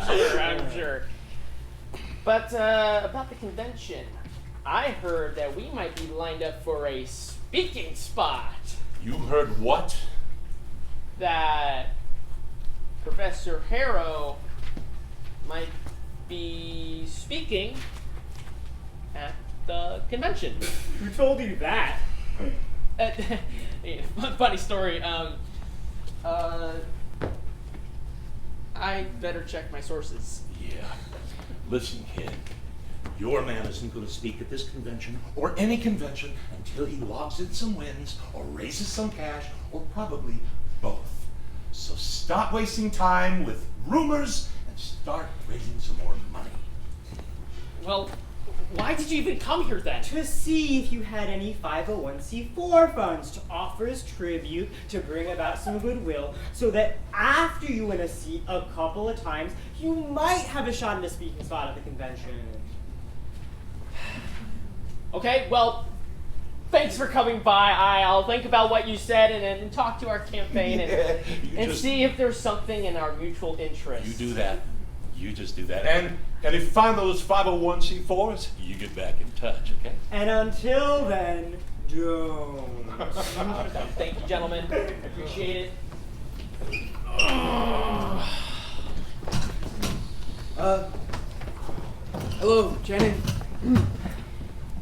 I'm sure. But about the convention, I heard that we might be lined up for a speaking spot. You heard what? That Professor Harrow might be speaking at the convention. Who told you that? Funny story. I better check my sources. Yeah. Listen, kid. Your man isn't going to speak at this convention or any convention until he logs in some wins or raises some cash or probably both. So stop wasting time with rumors and start raising some more money. Well, why did you even come here then? To see if you had any 501c4 funds to offer as tribute to bring about some goodwill so that after you win a seat a couple of times, you might have a shot at a speaking spot at the convention. Okay, well, thanks for coming by. I'll think about what you said and then talk to our campaign and see if there's something in our mutual interest. You do that. You just do that. And if you find those 501c4s, you get back in touch, okay? And until then, don't. Thank you, gentlemen. I appreciate it. Hello, Channing.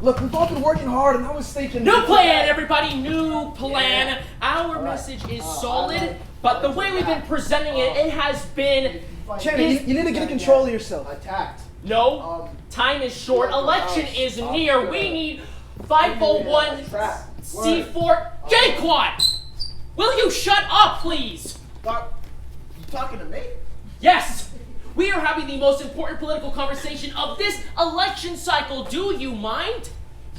Look, we've all been working hard, and I was thinking... New plan, everybody! New plan! Yeah. Our message is solid, but the way we've been presenting it, it has been... Channing, you need to get in control of yourself. Attacked. No, time is short. Election is near. We need 501c4. Jaquan! Will you shut up, please? You talking to me? Yes! We are having the most important political conversation of this election cycle. Do you mind?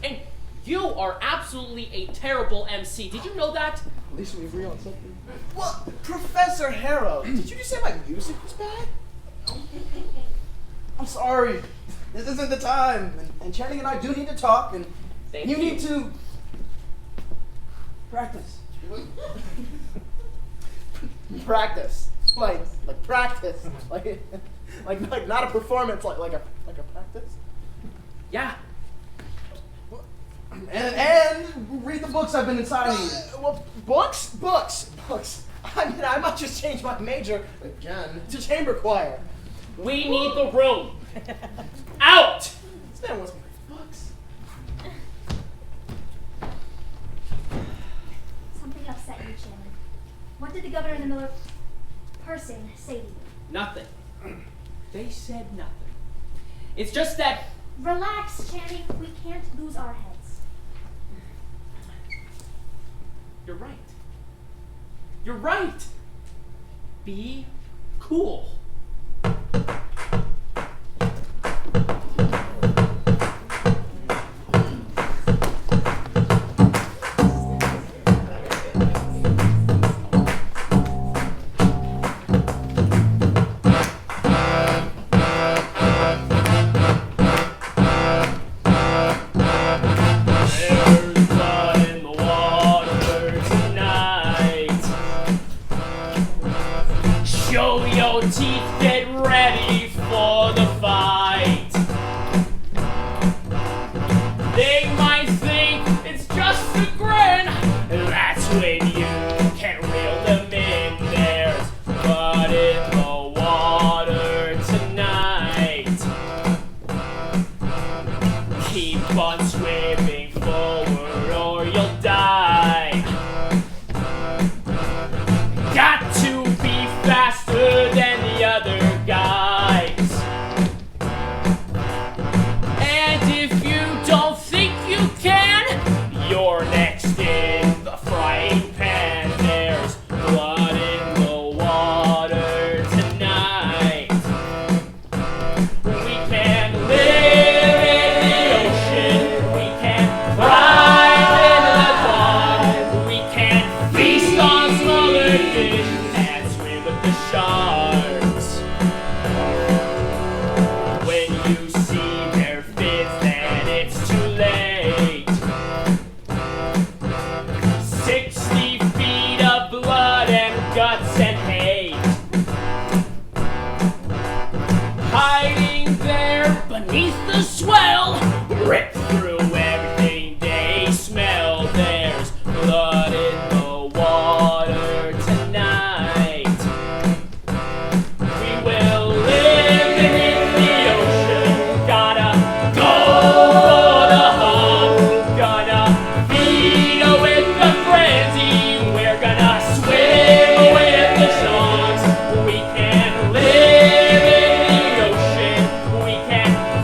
And you are absolutely a terrible MC. Did you know that? At least we agree on something. Well, Professor Harrow, did you just say my music was bad? I'm sorry. This isn't the time. And Channing and I do need to talk, and you need to practice. Practice. Like practice. like not a performance, like a practice? Yeah. And read the books I've been inciting. Well, books. I mean, I might just change my major again to chamber choir. We need the room. Out! This man wants me to read books. Something upset you, Channing. What did the governor and the Miller person say to you? Nothing. They said nothing. It's just that... Relax, Channing. We can't lose our heads. You're right. You're right. Be cool.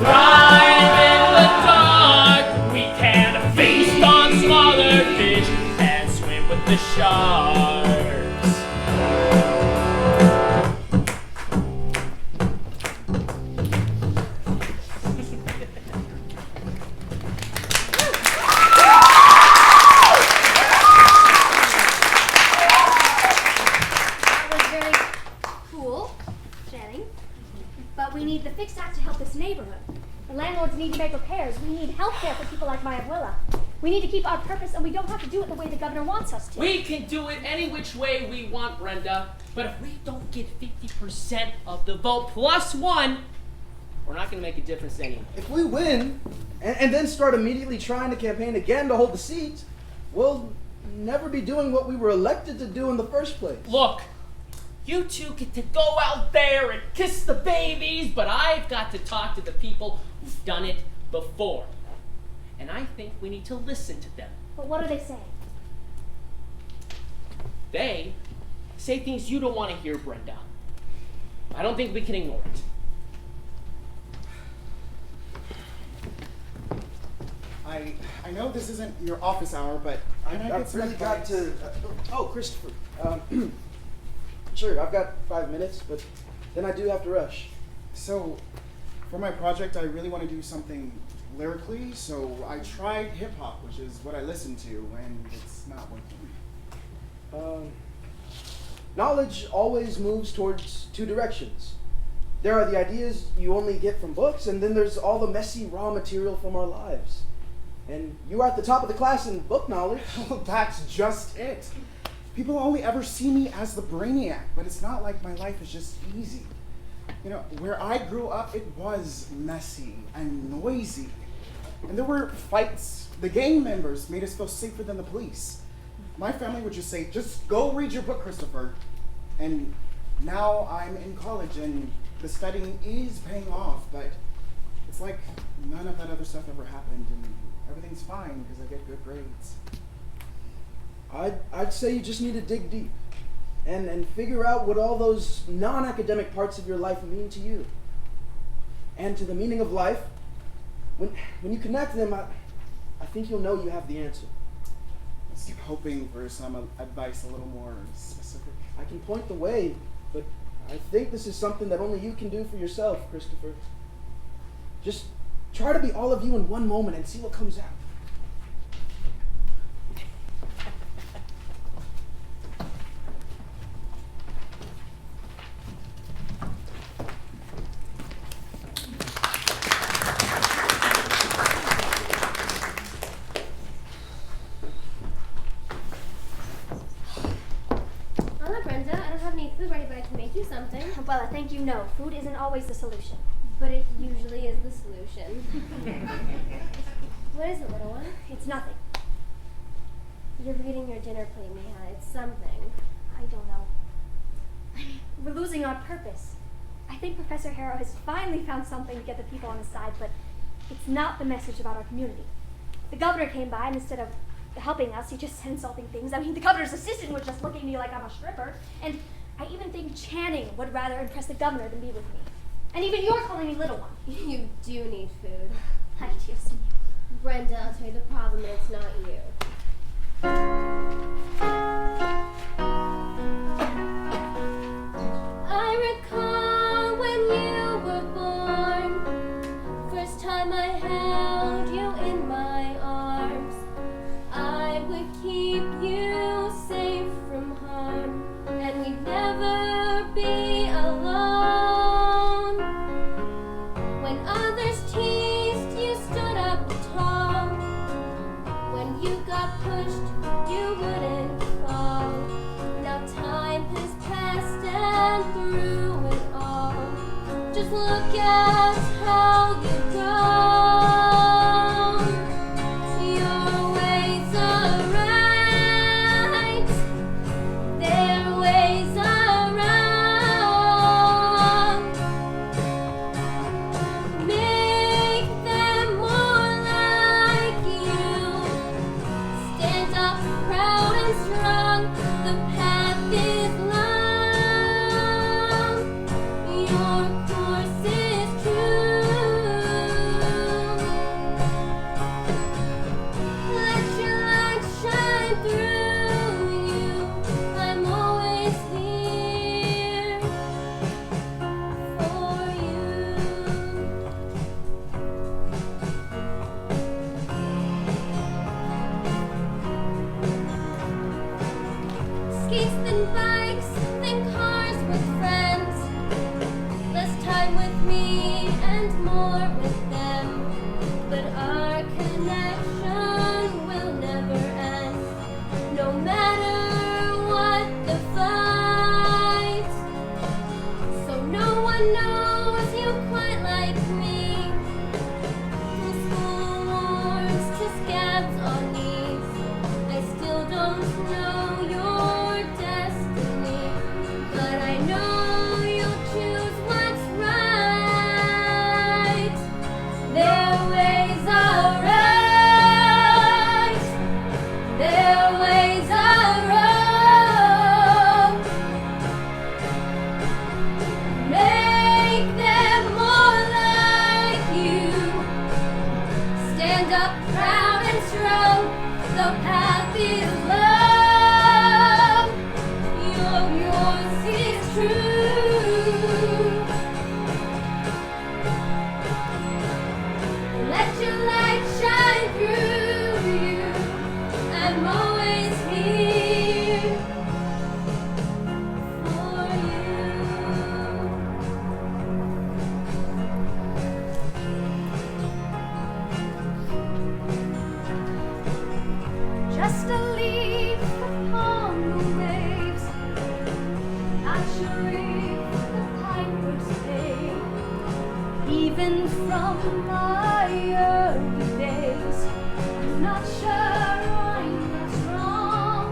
Thrive We need the Fixed Act to help this neighborhood. The landlords need to make repairs. We need health care for people like my abuela. We need to keep our purpose, and we don't have to do it the way the governor wants us to. We can do it any which way we want, Brenda. But if we don't get 50% of the vote plus one, we're not going to make a difference anyway. If we win, and then start immediately trying to campaign again to hold the seat, we'll never be doing what we were elected to do in the first place. Look, you two get to go out there and kiss the babies, but I've got to talk to the people who've done it before. And I think we need to listen to them. But what are they saying? They say things you don't want to hear, Brenda. I don't think we can ignore it. I know this isn't your office hour, but I've really got to. Oh, Christopher. Sure, I've got 5 minutes, but then I do have to rush. So, for my project, I really want to do something lyrically, so I tried hip hop, which is what I listen to, and it's not working. Knowledge always moves towards two directions. There are the ideas you only get from books, and then there's all the messy raw material from our lives. And you are at the top of the class in book knowledge. Well, that's just it. People only ever see me as the brainiac, but it's not like my life is just easy. You know, where I grew up, it was messy and noisy. And there were fights. The gang members made us feel safer than the police. My family would just say, just go read your book, Christopher. And now I'm in college and the studying is paying off, but it's like none of that other stuff ever happened and everything's fine because I get good grades. I'd say you just need to dig deep and figure out what all those non-academic parts of your life mean to you. And to the meaning of life, when you connect them, I think you'll know you have the answer. I was hoping for some advice a little more specific. I can point the way, but I think this is something that only you can do for yourself, Christopher. Just try to be all of you in one moment and see what comes out. Something. Well, I think you know, food isn't always the solution. But it usually is the solution. What is it, little one? It's nothing. You're reading your dinner plate, Mija. It's something. I don't know. We're losing our purpose. I think Professor Harrow has finally found something to get the people on his side, but it's not the message about our community. The governor came by, and instead of helping us, he just said insulting things. I mean, the governor's assistant would just look at me like I'm a stripper, and I even think Channing would rather impress the governor than be with me. And even you're calling me little one. You do need food. I just knew. Brenda, I'll tell you the problem, it's not you. I recall when you were born. First time I held you in my arms. I would keep you safe from harm. And we'd never be alone. When others teased, you stood up tall. When you got pushed, you wouldn't fall. Now time has passed and through it all, just look at how you've grown. Your ways are right. Their ways are wrong. Make them more like you. Stand up proud and strong. The path is long. Your course is true. true. Let your light shine through you. I'm always here for you. Just a leaf upon the waves, not sure if the piper's paid. Even from my early days, I'm not sure I'm what's wrong.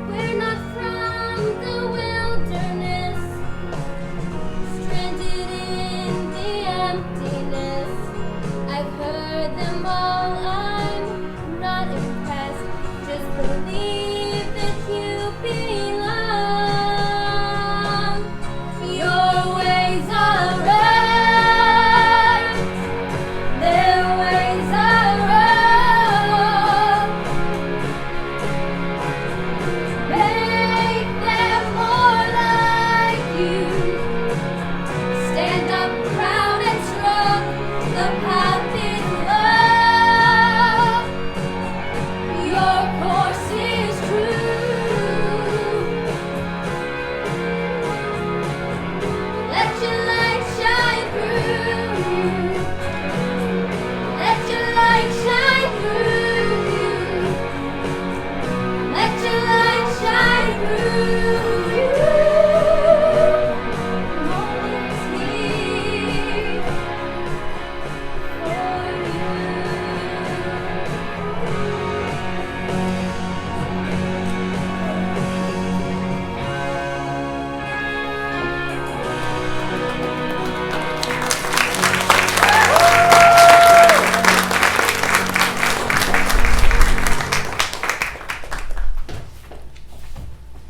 We're not from the wilderness, stranded in the emptiness. I've heard them all, I'm not impressed. Just believe that you belong. Your ways are right, their ways are wrong. Make them more like you. Stand up proud and strong. The path is love. Your course is true. Let your light shine through you. Let your light shine through you. Let your light shine through you. I'm always here for you.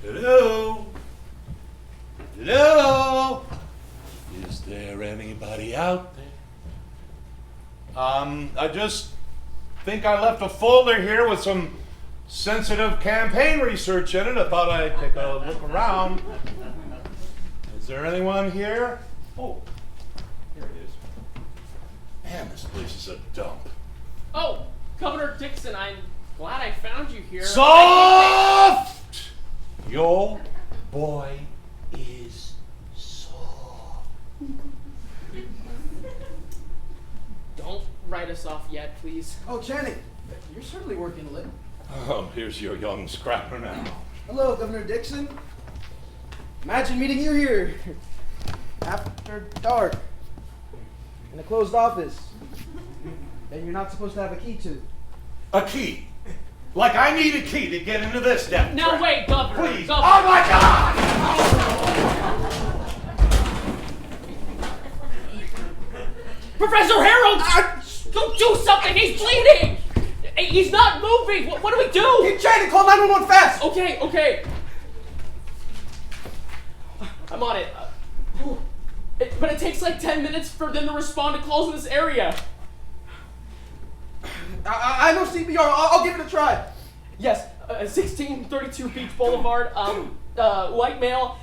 Hello? Hello? Is there anybody out there? I just think I left a folder here with some sensitive campaign research in it. I thought I'd take a look around. Is there anyone here? Oh, here it is. Man, this place is a dump. Oh, Governor Dixon, I'm glad I found you here. Soft! Your boy is soft. Don't write us off yet, please. Oh, Channing, you're certainly working lit. Oh, here's your young scrapper now. Hello, Governor Dixon. Imagine meeting you here after dark in a closed office that you're not supposed to have a key to. A key? Like I need a key to get into this death Now trap. wait, Governor. Please. Governor. Oh my God! Professor Harold! Go do something! He's bleeding! He's not moving! What do we do? Hey, Channing, call 911 fast! Okay. I'm on it. But it takes like 10 minutes for them to respond to calls in this area. I know CPR. I'll give it a try. Yes, 1632 Beach Boulevard. White male.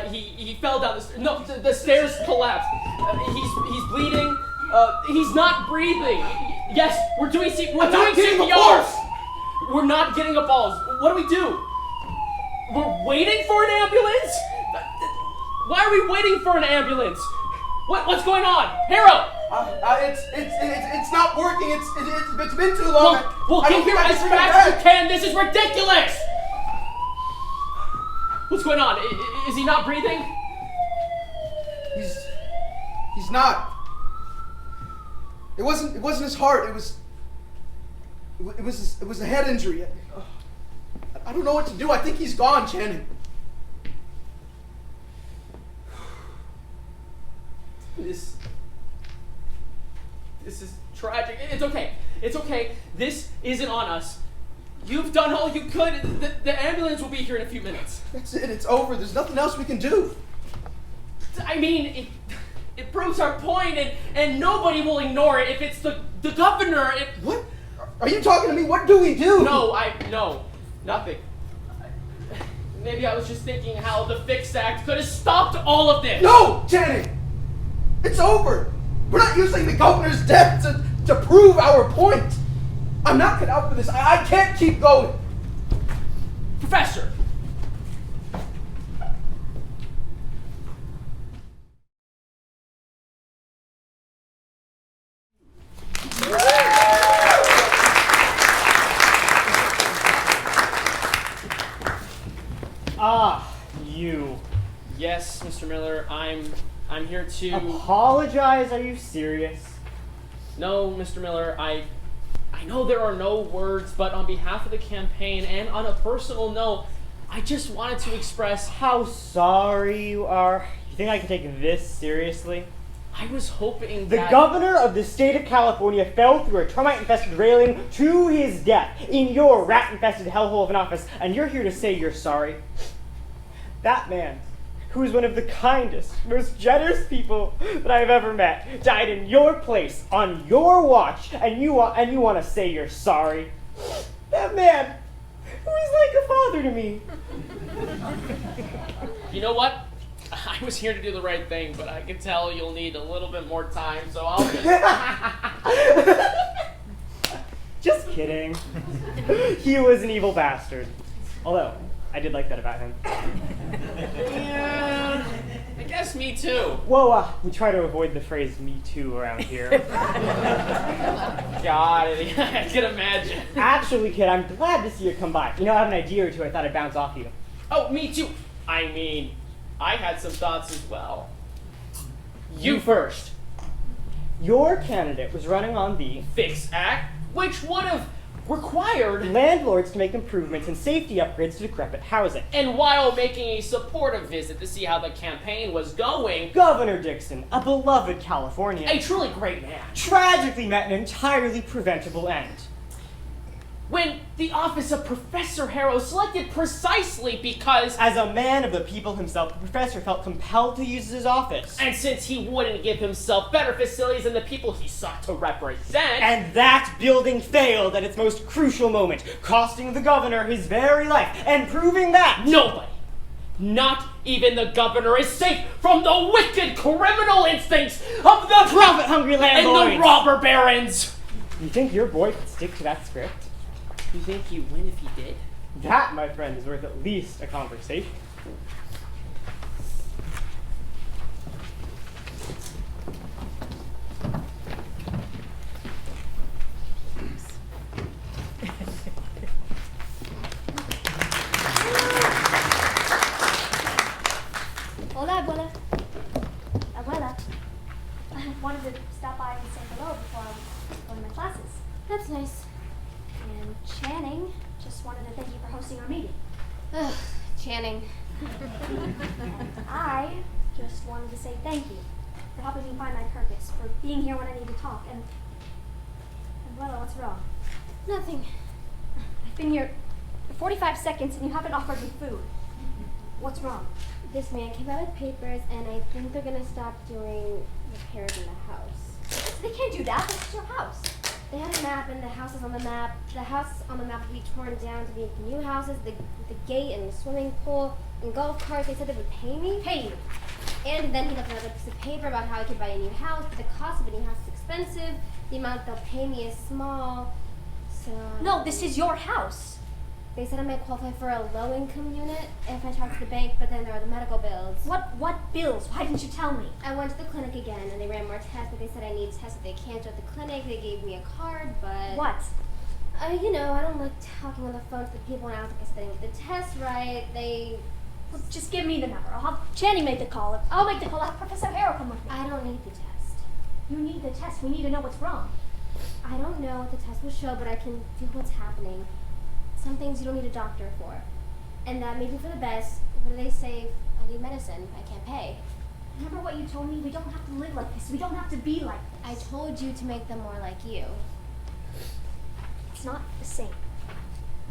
He fell down the stairs. No, the stairs collapsed. He's bleeding. He's not breathing. Yes, we're doing CPR. We're not getting a pulse. What do? We're waiting for an ambulance? Why are we waiting for an ambulance? What's going on? Harold! It's not working. It's been too long. Well, get here as fast as you can. This is ridiculous. What's going on? Is he not breathing? He's not. It wasn't his heart. It was a head injury. I don't know what to do. I think he's gone, Channing. This is tragic. It's okay. This isn't on us. You've done all you could. The ambulance will be here in a few minutes. That's it. It's over. There's nothing else we can do. I mean, it proves our point, and nobody will ignore it. If it's the governor, What? Are you talking to me? What do we do? No, nothing. maybe I was just thinking how the Fix Act could have stopped all of this. No, Channing! It's over! We're not using the governor's death to prove our point! I'm not cut out for this. I can't keep going! Professor! Ah, you. Yes, Mr. Miller, I'm here to... Apologize? Are you serious? No, Mr. Miller, I know there are no words, but on behalf of the campaign and on a personal note, I just wanted to express How sorry you are. You think I can take this seriously? I was hoping The that... governor of the state of California fell through a termite-infested railing to his death in your rat-infested hellhole of an office, and you're here to say you're sorry? That man, who is one of the kindest, most generous people that I've ever met, died in your place, on your watch, and you want to say you're sorry? That man, who is like a father to me. You know what? I was here to do the right thing, but I can tell you'll need a little bit more time, so I'll Just kidding. He was an evil bastard. Although, I did like that about him. Yeah, I guess me too. Whoa, we try to avoid the phrase "me too" around here. God, I can imagine. Actually, kid, I'm glad to see you come by. You know, I have an idea or two I thought I'd bounce off you. Oh, me too. I mean, I had some thoughts as well. You first. Your candidate was running on the Fix Act, which would have required landlords to make improvements and safety upgrades to decrepit housing. And while making a supportive visit to see how the campaign was going, Governor Dixon, a beloved Californian, a truly great man, tragically met an entirely preventable end. When the office of Professor Harrow selected precisely because, as a man of the people himself, the professor felt compelled to use his office. And since he wouldn't give himself better facilities than the people he sought to represent, and that building failed at its most crucial moment, costing the governor his very life, and proving that nobody, not even the governor, is safe from the wicked criminal instincts of the profit-hungry landlords and the robber barons. You think your boy could stick to that script? You think he'd win if he did? That, my friend, is worth at least a conversation. Hola, abuela. Abuela. I wanted to stop by and say hello before I was going to my classes. That's nice. And Channing just wanted to thank you for hosting our meeting. Ugh, Channing. And I just wanted to say thank you for helping me find my purpose, for being here when I need to talk. And Abuela, what's wrong? Nothing. I've been here for 45 seconds and you haven't offered me food. What's wrong? This man came out with papers, and I think they're gonna stop doing repairs in the house. They can't do that. This is your house. They had a map, and the house is on the map. The house on the map would be torn down to be new houses, the gate and the swimming pool and golf carts. They said they would pay me. Pay you. And then he left another piece of paper about how I could buy a new house, but the cost of a new house is expensive. The amount they'll pay me is small. So No, this is your house. they said I might qualify for a low-income unit if I talk to the bank, but then there are the medical bills. What bills? Why didn't you tell me? I went to the clinic again, and they ran more tests, but they said I need tests that they can't do at the clinic. They gave me a card, but... What? I don't like talking on the phone to the people, and I don't think I said any of the tests right. Well, just give me the number. I'll have Channing make the call. I'll make the call. I'll have Professor Harrow come with me. I don't need the test. You need the test. We need to know what's wrong. I don't know what the test will show, but I can feel what's happening. Some things you don't need a doctor for. And that may be for the best. What do they say? I need medicine. I can't pay. Remember what you told me? We don't have to live like this. We don't have to be like this. I told you to make them more like you. It's not the same.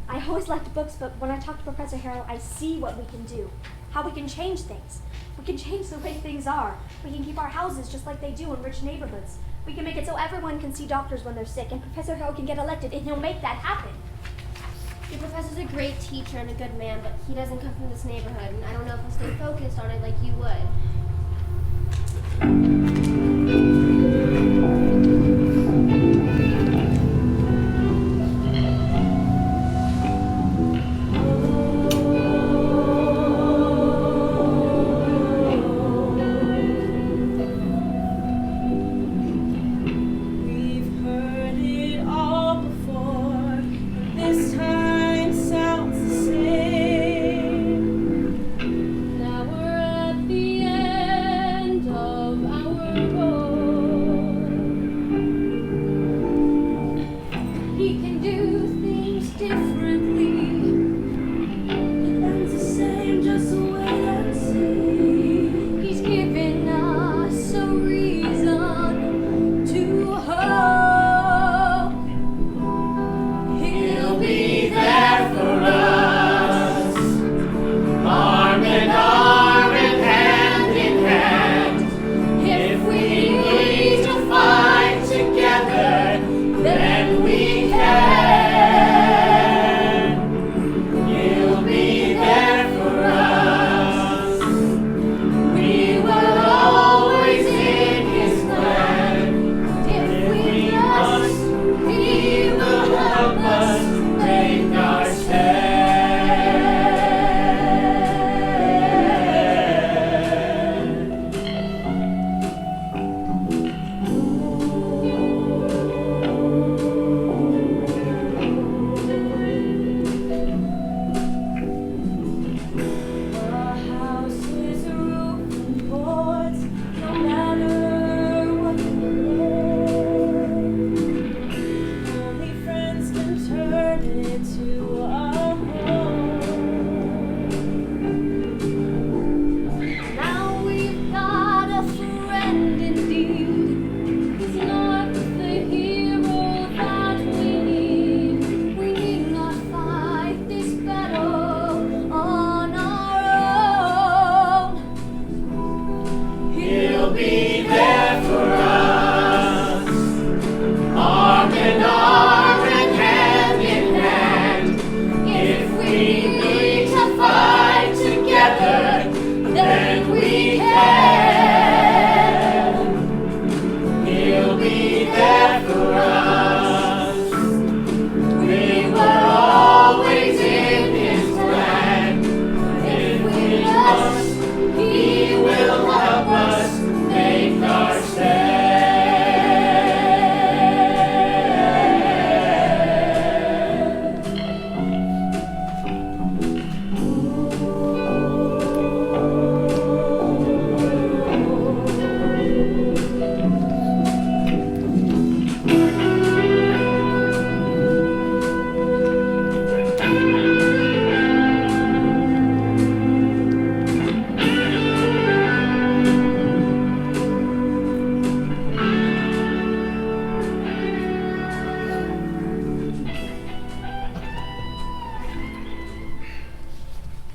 I always liked books, but when I talk to Professor Harrow, I see what we can do. How we can change things. We can change the way things are. We can keep our houses just like they do in rich neighborhoods. We can make it so everyone can see doctors when they're sick, and Professor Harrow can get elected, and he'll make that happen. Your professor's a great teacher and a good man, but he doesn't come from this neighborhood, and I don't know if he'll stay focused on it like you would.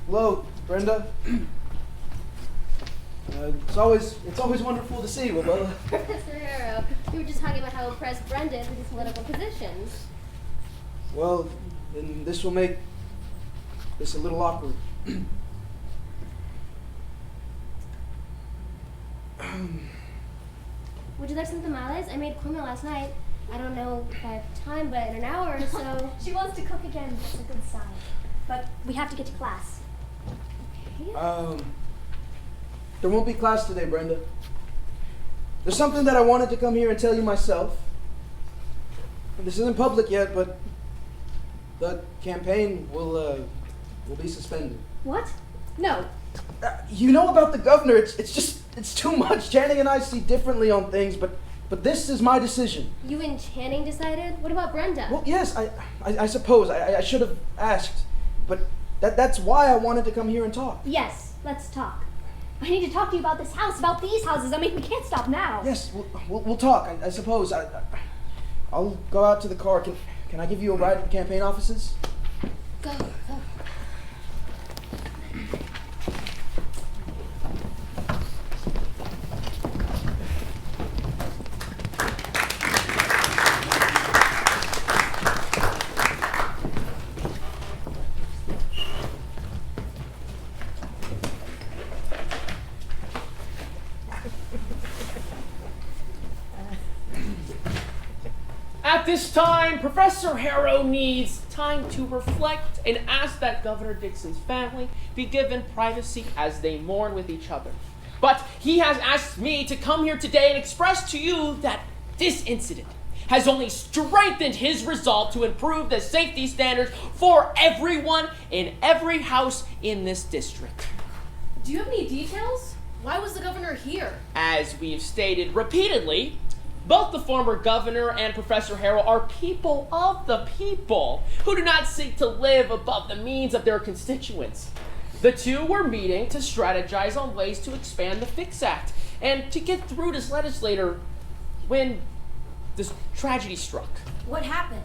Hello, Brenda. It's always wonderful to see you, Luella. Professor Harrow, you were just talking about how impressed Brenda is with his political positions. Well, then this will make this a little awkward. Would you like some tamales? I made cornmeal last night. I don't know if I have time, but in an hour or so. She wants to cook again. That's a good sign. But we have to get to class. Okay. There won't be class today, Brenda. There's something that I wanted to come here and tell you myself. This isn't public yet, but the campaign will be suspended. What? No. You know about the governor. It's too much. Channing and I see differently on things, but this is my decision. You and Channing decided? What about Brenda? Well, yes, I suppose. I should have asked, but that's why I wanted to come here and talk. Yes, let's talk. I need to talk to you about this house, about these houses. I mean, we can't stop now. Yes, we'll talk. I suppose. I'll go out to the car. Can I give you a ride to the campaign offices? Go. At this time, Professor Harrow needs time to reflect and ask that Governor Dixon's family be given privacy as they mourn with each other. But he has asked me to come here today and express to you that this incident has only strengthened his resolve to improve the safety standards for everyone in every house in this district. Do you have any details? Why was the governor here? As we've stated repeatedly, both the former governor and Professor Harrow are people of the people who do not seek to live above the means of their constituents. The two were meeting to strategize on ways to expand the Fix Act and to get through this legislator when this tragedy struck. What happened?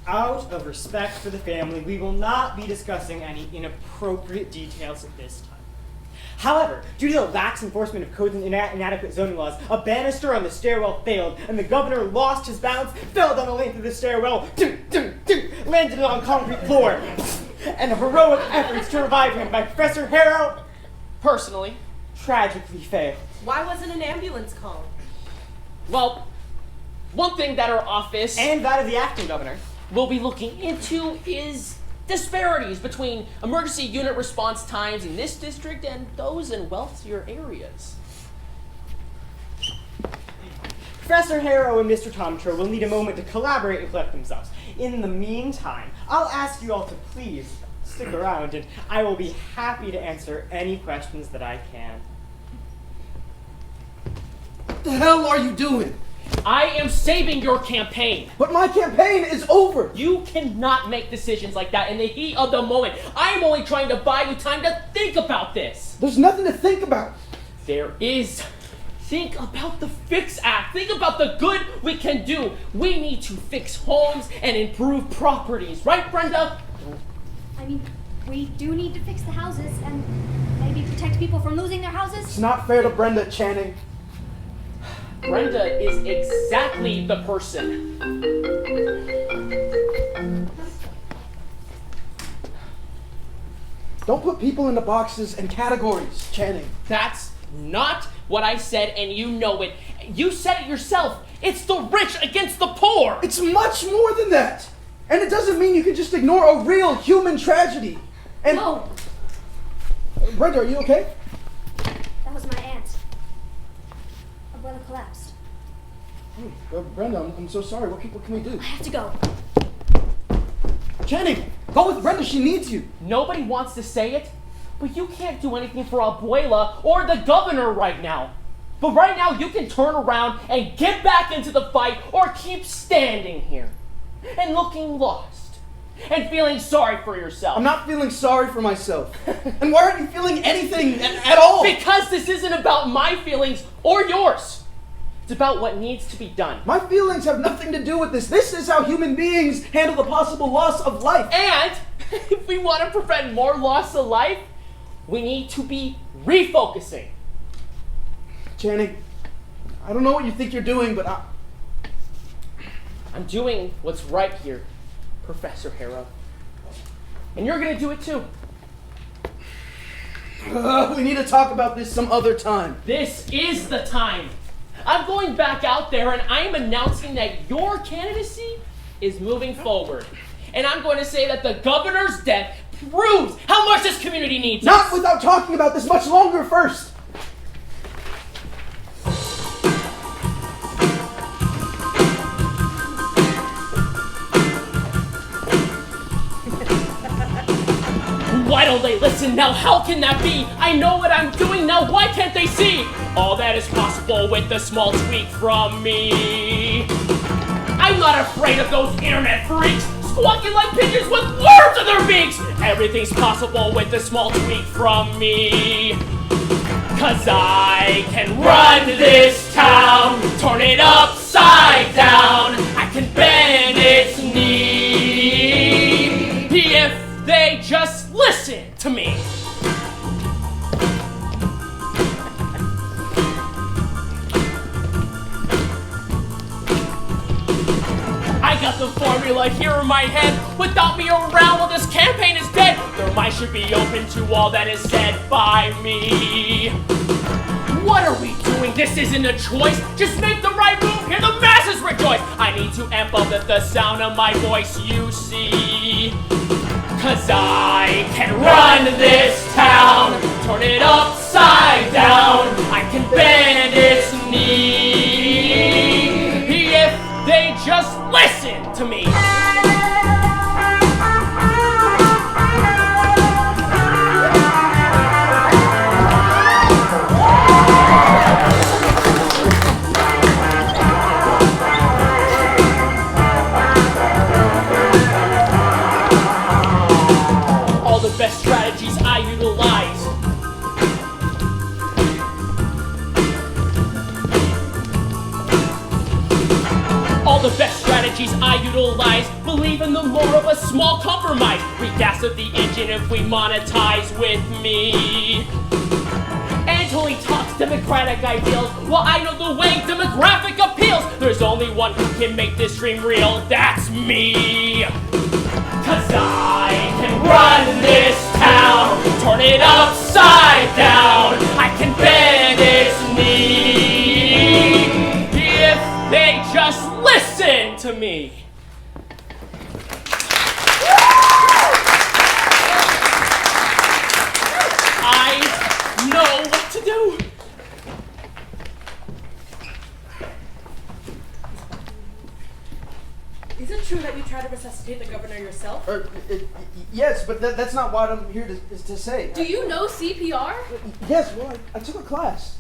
Out of respect for the family, we will not be discussing any inappropriate details at this time. However, due to the lax enforcement of codes and inadequate zoning laws, a banister on the stairwell failed, and the governor lost his balance, fell down the length of the stairwell, landed on concrete floor, and the heroic efforts to revive him by Professor Harrow, personally, tragically failed. Why wasn't an ambulance called? Well, one thing that our office And that of the acting governor. will be looking into is disparities between emergency unit response times in this district and those in wealthier areas. Professor Harrow and Mr. Tomtro will need a moment to collaborate and collect themselves. In the meantime, I'll ask you all to please stick around, and I will be happy to answer any questions that I can. What the hell are you doing? I am saving your campaign. But my campaign is over. You cannot make decisions like that in the heat of the moment. I am only trying to buy you time to think about this. There's nothing to think about. There is. Think about the Fix Act. Think about the good we can do. We need to fix homes and improve properties. Right, Brenda? I mean, we do need to fix the houses and maybe protect people from losing their houses. It's not fair to Brenda, Channing. Brenda is exactly the person. Don't put people into boxes and categories, Channing. That's not what I said, and you know it. You said it yourself. It's the rich against the poor. It's much more than that. And it doesn't mean you can just ignore a real human tragedy. And No, Brenda, are you okay? that was my aunt. Her brother collapsed. Brenda, I'm so sorry. What can we do? I have to go. Channing, go with Brenda. She needs you. Nobody wants to say it, but you can't do anything for Abuela or the governor right now. But right now, you can turn around and get back into the fight or keep standing here and looking lost and feeling sorry for yourself. I'm not feeling sorry for myself. And why aren't you feeling anything at all? Because this isn't about my feelings or yours. It's about what needs to be done. My feelings have nothing to do with this. This is how human beings handle the possible loss of life. And if we want to prevent more loss of life, we need to be refocusing. Channing, I don't know what you think you're doing, but I'm doing what's right here, Professor Harrow. And you're going to do it too. We need to talk about this some other time. This is the time. I'm going back out there and I'm announcing that your candidacy is moving forward. And I'm going to say that the governor's death proves how much this community needs us. Not without talking about this much longer first. Why don't they listen now? How can that be? I know what I'm doing now. Why can't they see? All that is possible with a small tweak from me. I'm not afraid of those internet freaks squawking like pigeons with worms in their beaks. Everything's possible with a small tweak from me. Cause I can run this town, turn it upside down. I can bend its knee. If they just listen to me. I got the formula here in my head. Without me around, well, this campaign is dead. Their minds should be open to all that is said by me. What are we doing? This isn't a choice. Just make the right move. Hear the masses rejoice. choice. I need to amp up the sound of my voice, you see. Cause I can run this town, turn it upside down. I can bend its knee if they just listen to me. All the best strategies I utilize. All the best strategies I utilize. Believe in the more of a small compromise. Regas of the engine if we monetize with me. And Tony talks democratic ideals. Well, I know the way demographic appeals. There's only one who can make this dream real. That's me. Cause I can run this town, turn it upside down. I can bend its knee if they just listen to me. I know what to do. Is it true that you tried to resuscitate the governor yourself? Yes, but that's not what I'm here to say. Do you know CPR? Yes, well, I took a class.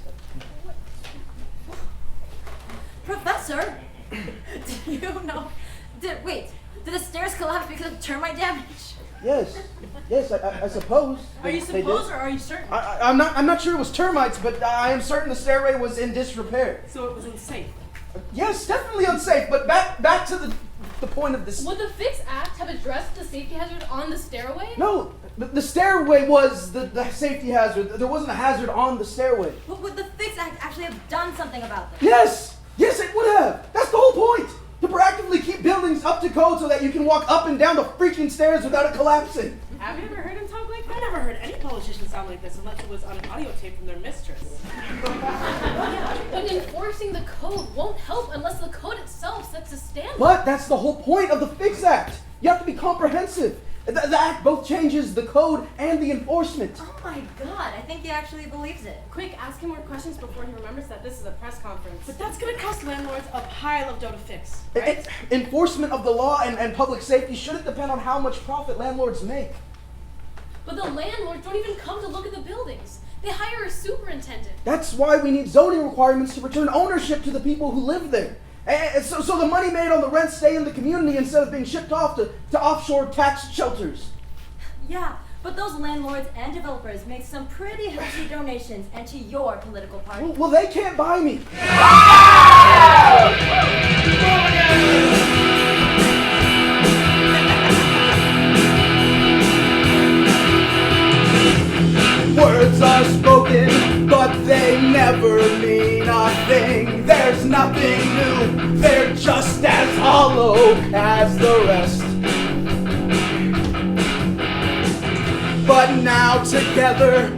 Professor, do you know? Did the stairs collapse because of termite damage? Yes, I suppose. Are you supposed or are you certain? I'm not sure it was termites, but I am certain the stairway was in disrepair. So it was unsafe. Yes, definitely unsafe. But back to the point of this. Would the Fix Act have addressed the safety hazard on the stairway? No, the stairway was the safety hazard. There wasn't a hazard on the stairway. But would the Fix Act actually have done something about this? Yes, it would have. That's the whole point. To proactively keep buildings up to code so that you can walk up and down the freaking stairs without it collapsing. Have you ever heard him talk like that? I never heard any politician sound like this unless it was on an audio tape from their mistress. Yeah, but enforcing the code won't help unless the code itself sets a standard. But that's the whole point of the Fix Act. You have to be comprehensive. The act both changes the code and the enforcement. Oh my god, I think he actually believes it. Quick, ask him more questions before he remembers that this is a press conference. But that's gonna cost landlords a pile of dough to fix, right? Enforcement of the law and public safety shouldn't depend on how much profit landlords make. But the landlords don't even come to look at the buildings. They hire a superintendent. That's why we need zoning requirements to return ownership to the people who live there. So the money made on the rent stay in the community instead of being shipped off to offshore tax shelters. Yeah, but those landlords and developers make some pretty hefty donations and to your political party. Well, they can't buy me. Words are spoken, but they never mean a thing. There's nothing new, they're just as hollow as the rest. But now together,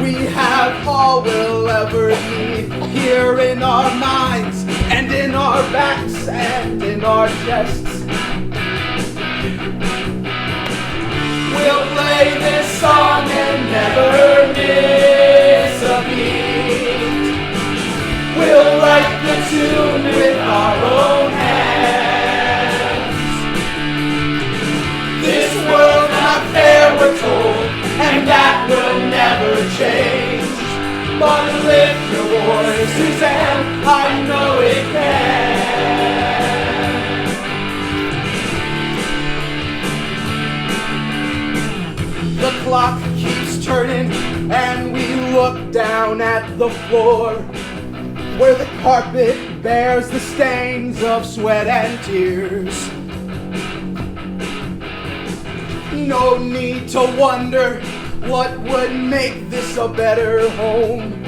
we have all we'll ever need. Here in our minds, and in our backs, and in our chests. We'll play this song and never miss a beat. We'll write the tune with our own hands. This world's not fair, we're told, and that will never change. But lift your voice, Suzanne, I know it can. The clock keeps turning, and we look down at the floor, where the carpet bears the stains of sweat and tears. No need to wonder what would make this a better home.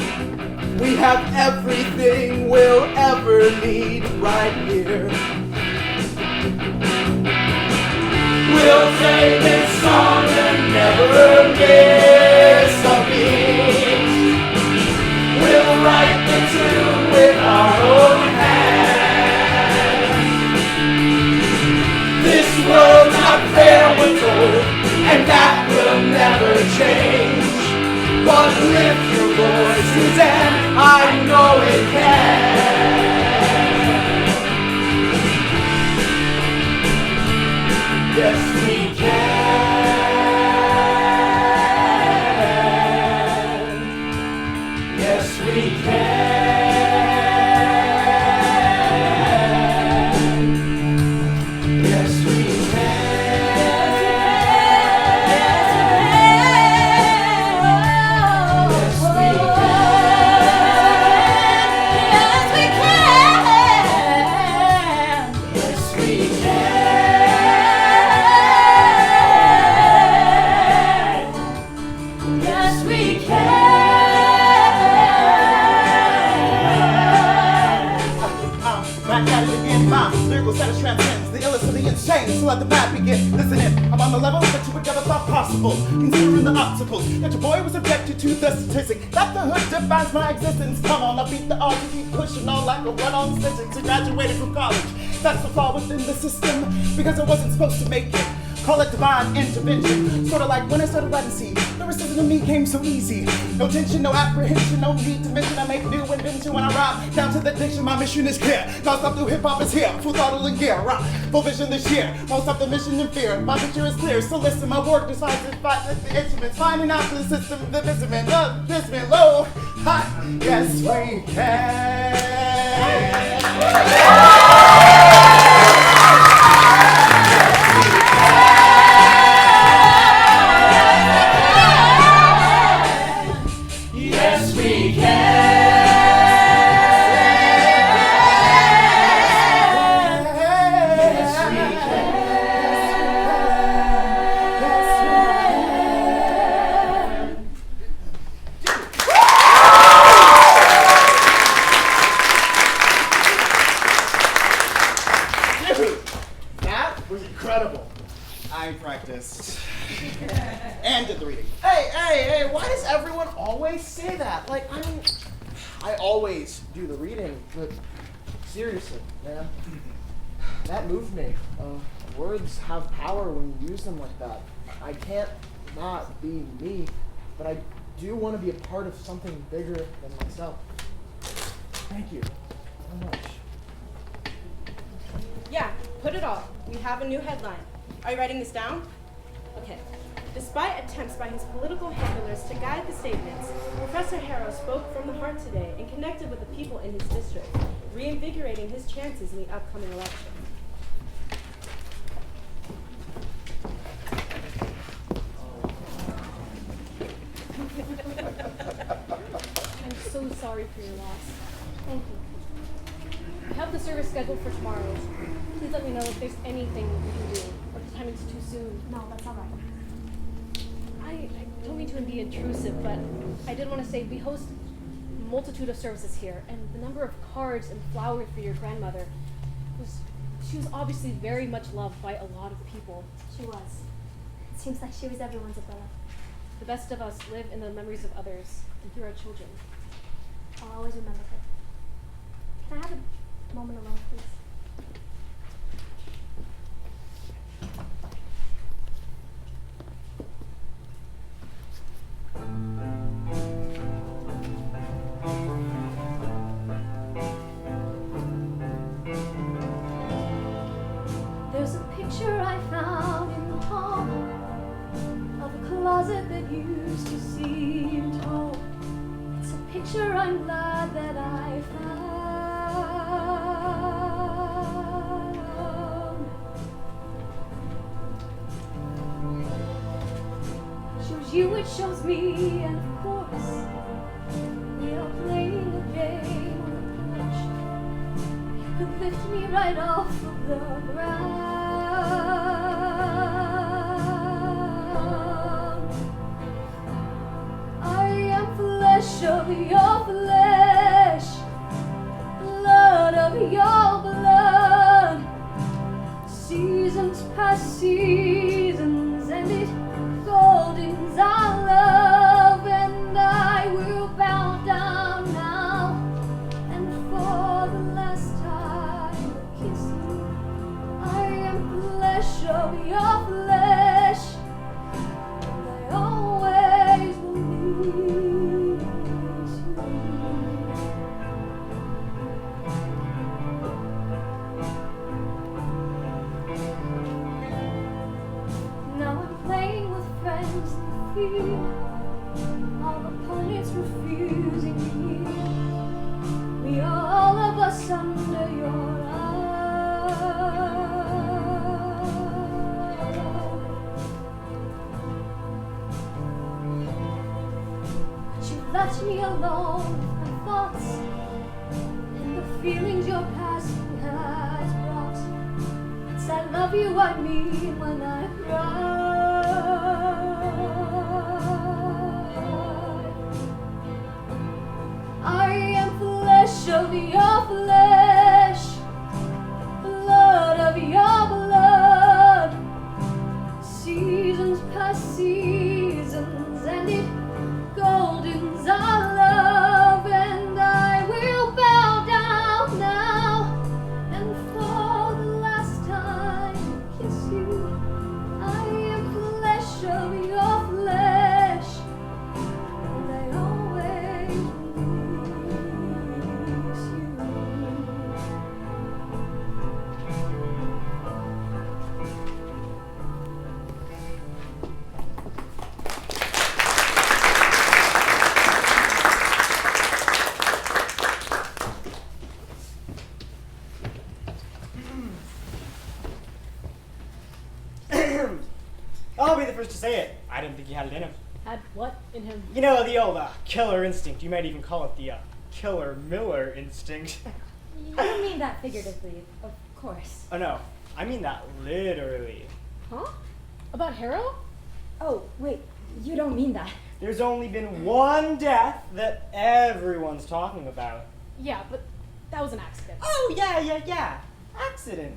We have everything we'll ever need right here. We'll play this song and never miss a beat. We'll write the tune with our own hands. your voices and I know it can. Yes, we can. Yes, we can. Yes, we Back at it again, my lyrical status transcends the illness of the insane. So let the bad begin. Listen in, I'm on the level that you would never thought possible. Considering the obstacles that your boy was subjected to, the statistic that the hood defines my existence. Come on, I beat the odds, keep pushing on like a run-on sentence. I graduated from college. That's the flaw within the system because I wasn't supposed to make it. Call it divine intervention. Sort of like when I started writing C, the resistance to me came so easy. No tension, no apprehension, no need to mention. I make new invention when I rhyme. Down to the diction, my mission is clear. Non-stop through hip-hop is here. Full throttle and gear. Rock, full vision this year. Won't stop the mission in fear. My picture is clear. So listen, my work decides to fight the instruments. Finding out the system, the visiment, low, high. Yes, we can. I practiced and did the reading. Hey, why does everyone always say that? Like, I mean, I always do the reading, but seriously, man, that moved me. Words have power when you use them like that. I can't not be me, but I do want to be a part of something bigger than myself. Thank you so much. Yeah, put it all. We have a new headline. Are you writing this down? Okay. Despite attempts by his political handlers to guide the statements, Professor Harrow spoke from the heart today and connected with the people in his district, reinvigorating his chances in the upcoming election. I'm so sorry for your loss. Thank you. I have the service scheduled for tomorrow. Please let me know if there's anything we can do, or if the timing's too soon. No, that's all right. I don't mean to be intrusive, but I did want to say we host a multitude of services here, and the number of cards and flowers for your grandmother she was obviously very much loved by a lot of people. She was. It seems like she was everyone's Abella. The best of us live in the memories of others and through our children. I'll always remember her. Can I have a moment alone, please? There's a picture I found in the hall of a closet that used to seem tall. It's a picture I'm glad that I found. It shows you, it shows me, and of course we are playing a game on the porch. You could lift me right off of the ground. I am flesh of your flesh, blood of your blood. Seasons past seasons, and it goldens our love, and I will bow down now, and for the last time kiss you. I am flesh of your flesh, and I always will be. left me alone with my thoughts and the feelings your passing has brought. It's I love you I mean when I cry. I am flesh of your flesh, blood of your blood. Seasons pass seasons, and it goldens our love, and I will bow down now and for the last time kiss you. I am flesh of your flesh, and I always miss you. I'll be the first to say it. I didn't think he had it in him. Had what in him? You know, the old killer instinct. You might even call it the killer Miller instinct. You don't mean that figuratively, of course. Oh no, I mean that literally. Huh? About Harrow? Oh, wait, you don't mean that. There's only been one death that everyone's talking about. Yeah, but that was an accident. Oh, yeah. Accident.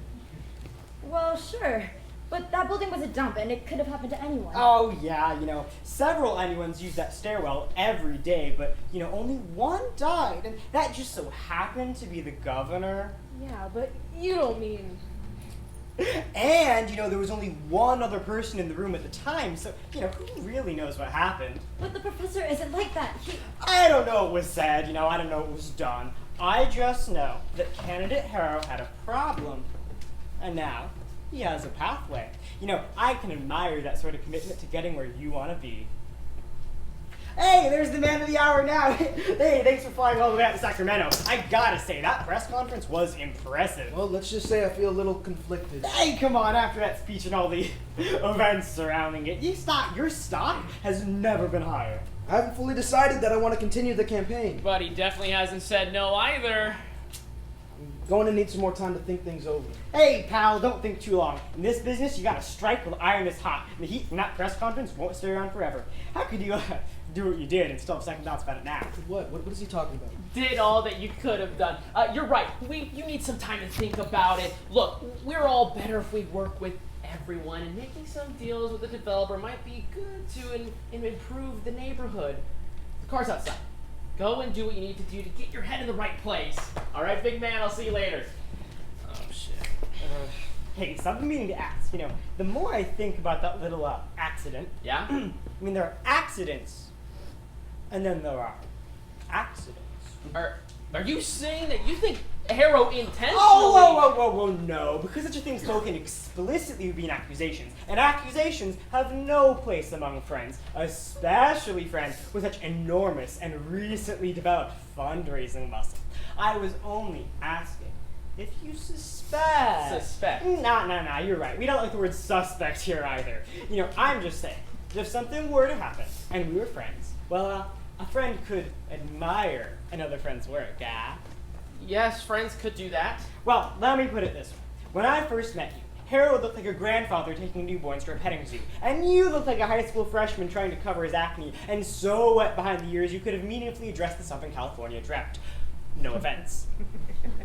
Well, sure, but that building was a dump and it could have happened to anyone. Oh, yeah, several anyone's use that stairwell every day, but, only one died, and that just so happened to be the governor. Yeah, but you don't mean... And, there was only one other person in the room at the time, so, who really knows what happened? But the professor isn't like that. I don't know what was said, I don't know what was done. I just know that candidate Harrow had a problem, and now he has a pathway. I can admire that sort of commitment to getting where you want to be. Hey, there's the man of the hour now. Hey, thanks for flying all the way out to Sacramento. I gotta say, that press conference was impressive. Well, let's just say I feel a little conflicted. Hey, come on, after that speech and all the events surrounding it, your stock has never been higher. I haven't fully decided that I want to continue the campaign. But he definitely hasn't said no either. I'm going to need some more time to think things over. Hey, pal, don't think too long. In this business, you gotta strike while the iron is hot. And the heat from that press conference won't stay around forever. How could you do what you did and still have second thoughts about it now? What is he talking about? Did all that you could have done. You're right. You need some time to think about it. Look, we're all better if we work with everyone, and making some deals with the developer might be good to improve the neighborhood. The car's outside. Go and do what you need to do to get your head in the right place. All right, big man, I'll see you later. Oh, shit. Hey, something meaning to ask. The more I think about that little accident. Yeah? There are accidents, and then there are accidents. Are you saying that you think Harrow intentionally... Oh, no. Because such a thing's spoken explicitly would be an accusations. And accusations have no place among friends, especially friends with such enormous and recently developed fundraising muscle. I was only asking if you suspect. Suspect? Nah, you're right. We don't like the word suspect here either. I'm just saying, if something were to happen and we were friends, well, a friend could admire another friend's work, Yes, friends could do that. Well, let me put it this way. When I first met you, Harold looked like a grandfather taking newborns to a petting zoo, and you looked like a high school freshman trying to cover his acne, and so wet behind the ears you could have meaningfully addressed the Southern California drought. No offense.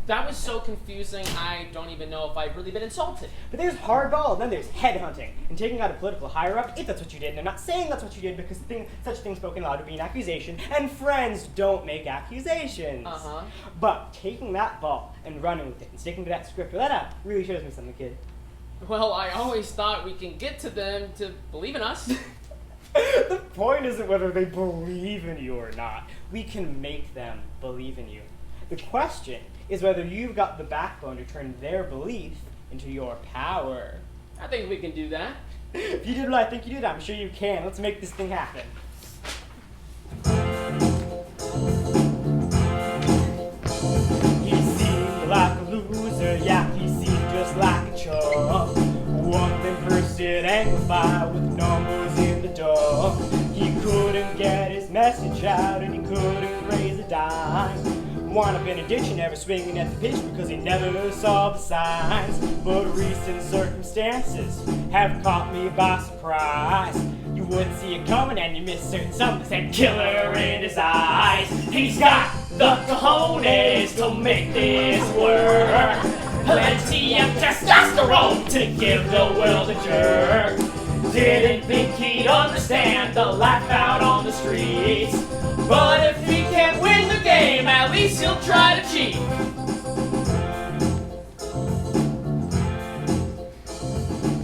That was so confusing, I don't even know if I've really been insulted. But there's hardball, and then there's headhunting, and taking out a political higher-up, if that's what you did. And I'm not saying that's what you did, because such things spoken aloud would be an accusation, and friends don't make accusations. Uh-huh. But taking that ball and running with it, and sticking to that script, well, that really shows me something, kid. Well, I always thought we can get to them to believe in us. The point isn't whether they believe in you or not. We can make them believe in you. The question is whether you've got the backbone to turn their belief into your power. I think we can do that. If you did what I think you did, I'm sure you can. Let's make this thing happen. He seemed like a loser, yeah, he seemed just like a chump. One person angry by with numbers in the dump. He couldn't get his message out and he couldn't raise a dime. Wound up in a ditch, never swinging at the pitch because he never saw the signs. But recent circumstances have caught me by surprise. You wouldn't see it coming and you miss certain something. Said killer in his eyes. He's got the cojones to make this work. Plenty of testosterone to give the world a jerk. Didn't think he'd understand the laugh out on the streets. But if he can't win the game, at least he'll try to cheat.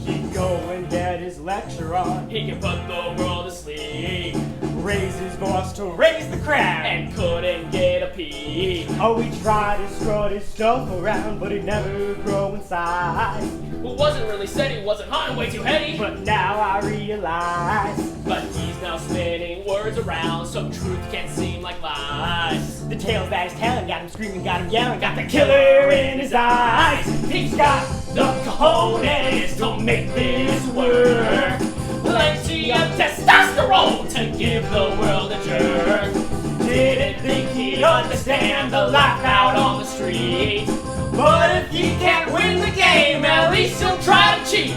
He'd go and get his lecture on. He can put the world to sleep. Raise his voice to raise the crowd and couldn't get a peep. Oh, he tried to strut his stuff around, but he'd never grow in size. Who wasn't really said he wasn't hot and way too heady. But now I realize. But he's now spinning words around, so truth can seem like lies. The tales that he's telling got him screaming, got him yelling, got the killer in his eyes. He's got the cojones to make this work. Plenty of testosterone to give the world a jerk. Didn't think he'd understand the laugh out on the street. But if he can't win the game, at least he'll try to cheat.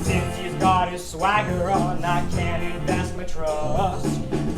Since he's got his swagger on, I can't invest my trust.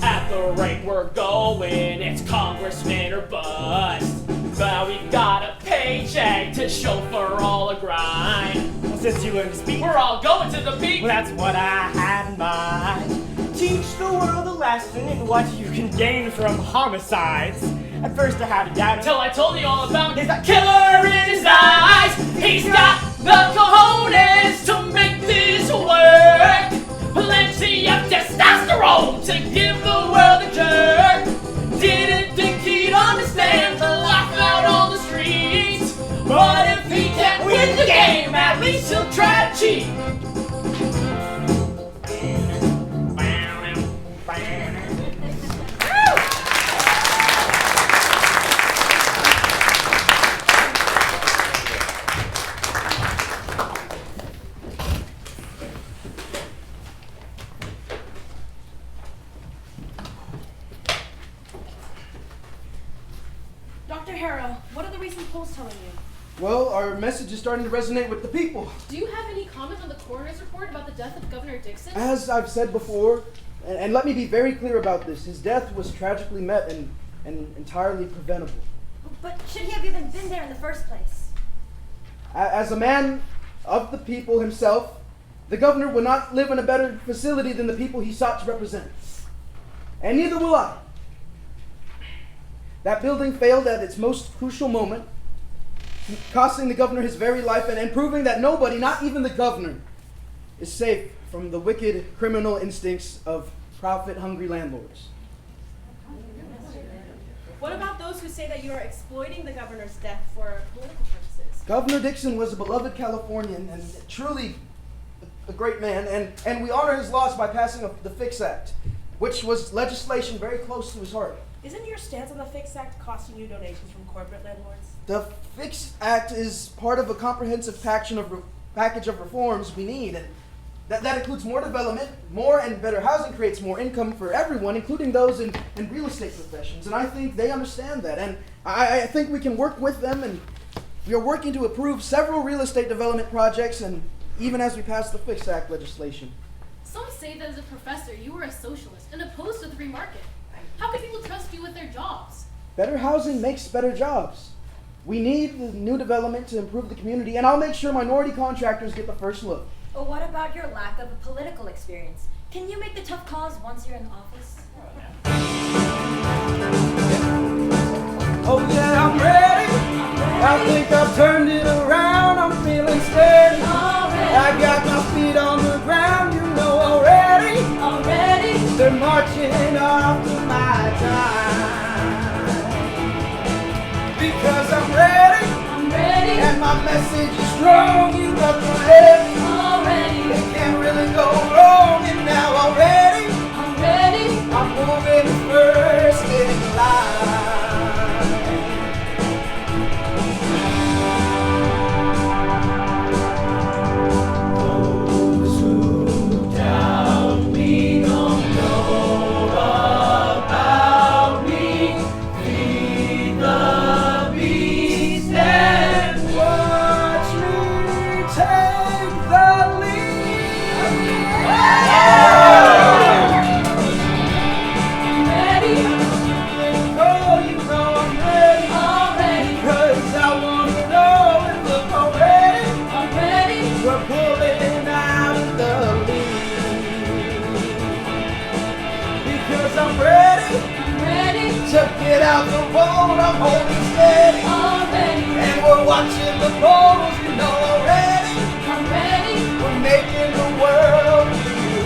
At the rate we're going, it's congressman or bust. But we got a paycheck to show for all the grind. Well, since you learned to speak, we're all going to the peak. Well, that's what I had in mind. Teach the world a lesson in what you can gain from homicides. At first I had a doubt until I told you all about his killer in his eyes. He's got the cojones to make this work. Plenty of testosterone to give the world a jerk. Didn't think he'd understand the laugh out on the streets. But if he can't win the game, at least he'll try to cheat. Dr. Harrow, what are the recent polls telling you? Well, our message is starting to resonate with the people. Do you have any comment on the coroner's report about the death of Governor Dixon? As I've said before, and let me be very clear about this, his death was tragically met and entirely preventable. But should he have even been there in the first place? As a man of the people himself, the governor would not live in a better facility than the people he sought to represent. And neither will I. That building failed at its most crucial moment, costing the governor his very life and proving that nobody, not even the governor, is safe from the wicked criminal instincts of profit-hungry landlords. What about those who say that you are exploiting the governor's death for political purposes? Governor Dixon was a beloved Californian and truly a great man, and we honor his loss by passing the Fix Act, which was legislation very close to his heart. Isn't your stance on the Fix Act costing you donations from corporate landlords? The Fix Act is part of a comprehensive package of reforms we need, and that includes more development, more and better housing creates more income for everyone, including those in real estate professions, and I think they understand that, and I think we can work with them, and we are working to approve several real estate development projects, and even as we pass the Fix Act legislation. Some say that as a professor, you were a socialist and opposed to the free market. How can people trust you with their jobs? Better housing makes better jobs. We need the new development to improve the community, and I'll make sure minority contractors get the first look. Well, what about your lack of a political experience? Can you make the tough calls once you're in office? Oh yeah, I'm ready. I think I've turned it around. I'm feeling steady. I got my feet on the ground, you know already. They're marching off to my time. Because I'm ready. And my message is strong. You got my head. It can't really go wrong. And now already. I'm moving first in line. Those who took it out the road, I'm holding steady. Already, And we're watching the polls, you know already. I'm ready. We're making the world new.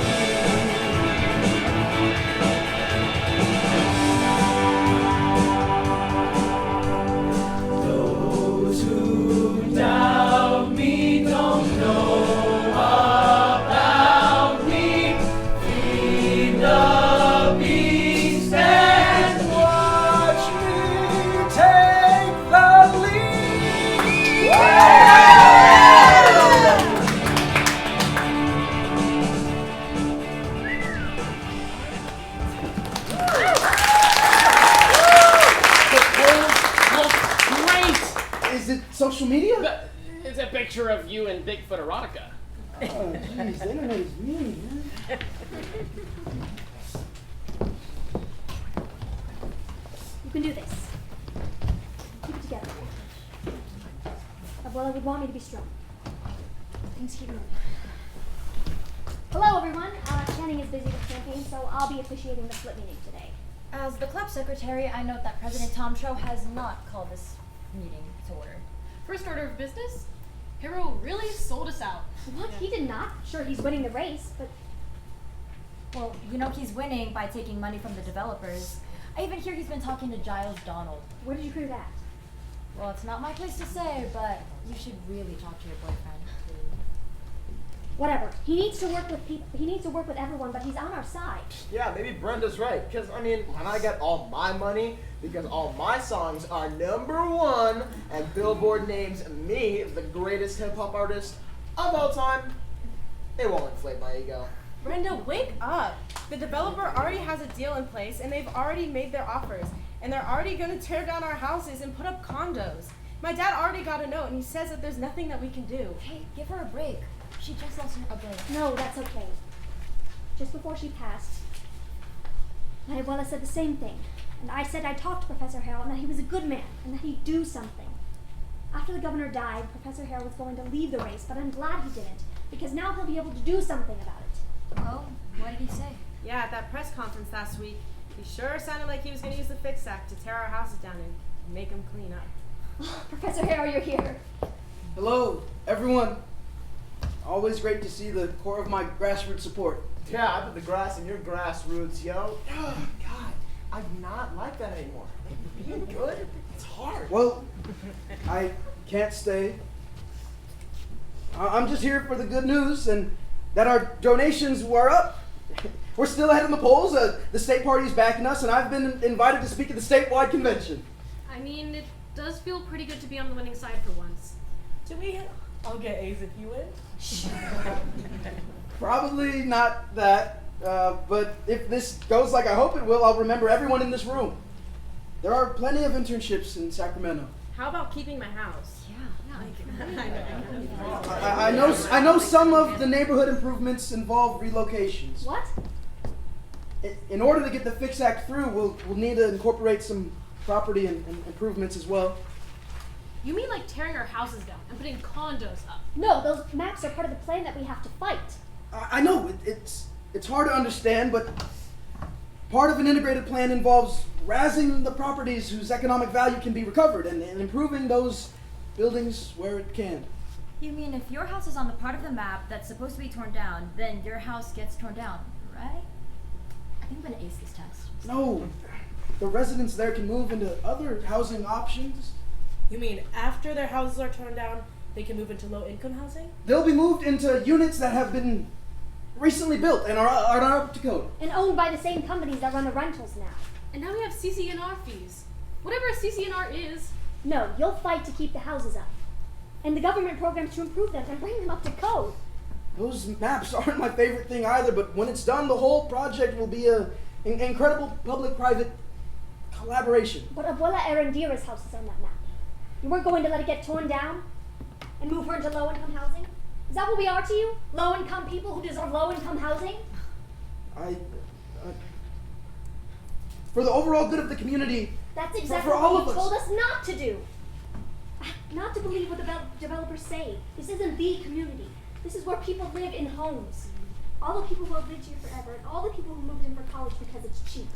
Those who doubt me don't know about me. Feed the beast and Watch me take the lead. The polls look great. Is it social media? It's a picture of you and Bigfoot erotica. Oh, jeez, the internet is mean, man. You can do this. Keep it together. Well, I would want me to be strong. Things keep moving. Hello, everyone. Channing is busy with campaign, so I'll be officiating the flip meeting today. As the club secretary, I note that President Tom Cho has not called this meeting to order. First order of business? Hero really sold us out. What? He did not? Sure, he's winning the race, but Well, you know he's winning by taking money from the developers. I even hear he's been talking to Giles Donald. where did you hear that? Well, it's not my place to say, but you should really talk to your boyfriend. Whatever. He needs to work with people. He needs to work with everyone, but he's on our side. Yeah, maybe Brenda's right. Because, I mean, when I get all my money, because all my songs are #1, and Billboard names me the greatest hip-hop artist of all time, it won't inflate my ego. Brenda, wake up. The developer already has a deal in place, and they've already made their offers. And they're already going to tear down our houses and put up condos. My dad already got a note, and he says that there's nothing that we can do. Hey, give her a break. She just lost a break. No, that's okay. Just before she passed, Mariabuela said the same thing. And I said I'd talk to Professor Harrell and that he was a good man and that he'd do something. After the governor died, Professor Harrell was going to leave the race, but I'm glad he didn't, because now he'll be able to do something about it. Oh, what did he say? Yeah, at that press conference last week, he sure sounded like he was going to use the Fix Act to tear our houses down and make them clean up. Professor Harrell, you're here. Hello, everyone. Always great to see the core of my grassroots support. Yeah, I put the grass in your grassroots, yo. Oh, God, I'm not like that anymore. Like, being good, it's hard. Well, I can't stay. I'm just here for the good news and that our donations were up. We're still ahead in the polls. The state party is backing us, and I've been invited to speak at the statewide convention. I mean, it does feel pretty good to be on the winning side for once. Do we? I'll get A's if you win. Probably not that, but if this goes like I hope it will, I'll remember everyone in this room. There are plenty of internships in Sacramento. How about keeping my house? I know some of the neighborhood improvements involve relocations. What? In order to get the Fix Act through, we'll need to incorporate some property and improvements as well. You mean like tearing our houses down and putting condos up? No, those maps are part of the plan that we have to fight. I know it's hard to understand, but part of an integrated plan involves razzing the properties whose economic value can be recovered and improving those buildings where it can. You mean if your house is on the part of the map that's supposed to be torn down, then your house gets torn down, right? I think I'm gonna ace this test. No, the residents there can move into other housing options. You mean after their houses are torn down, they can move into low-income housing? They'll be moved into units that have been recently built and are up to code. And owned by the same companies that run the rentals now. And now we have CC&R fees. Whatever a CC&R is. No, you'll fight to keep the houses up. And the government programs to improve them and bring them up to code. Those maps aren't my favorite thing either, but when it's done, the whole project will be an incredible public-private collaboration. But Abuela Erendira's house is on that map. You weren't going to let it get torn down and move her into low-income housing? Is that what we are to you? Low-income people who deserve low-income housing? For the overall good of the community, That's exactly for all what of you us. told us not to do. Not to believe what the developers say. This isn't the community. This is where people live in homes. All the people who have lived here forever, and all the people who moved in for college because it's cheap.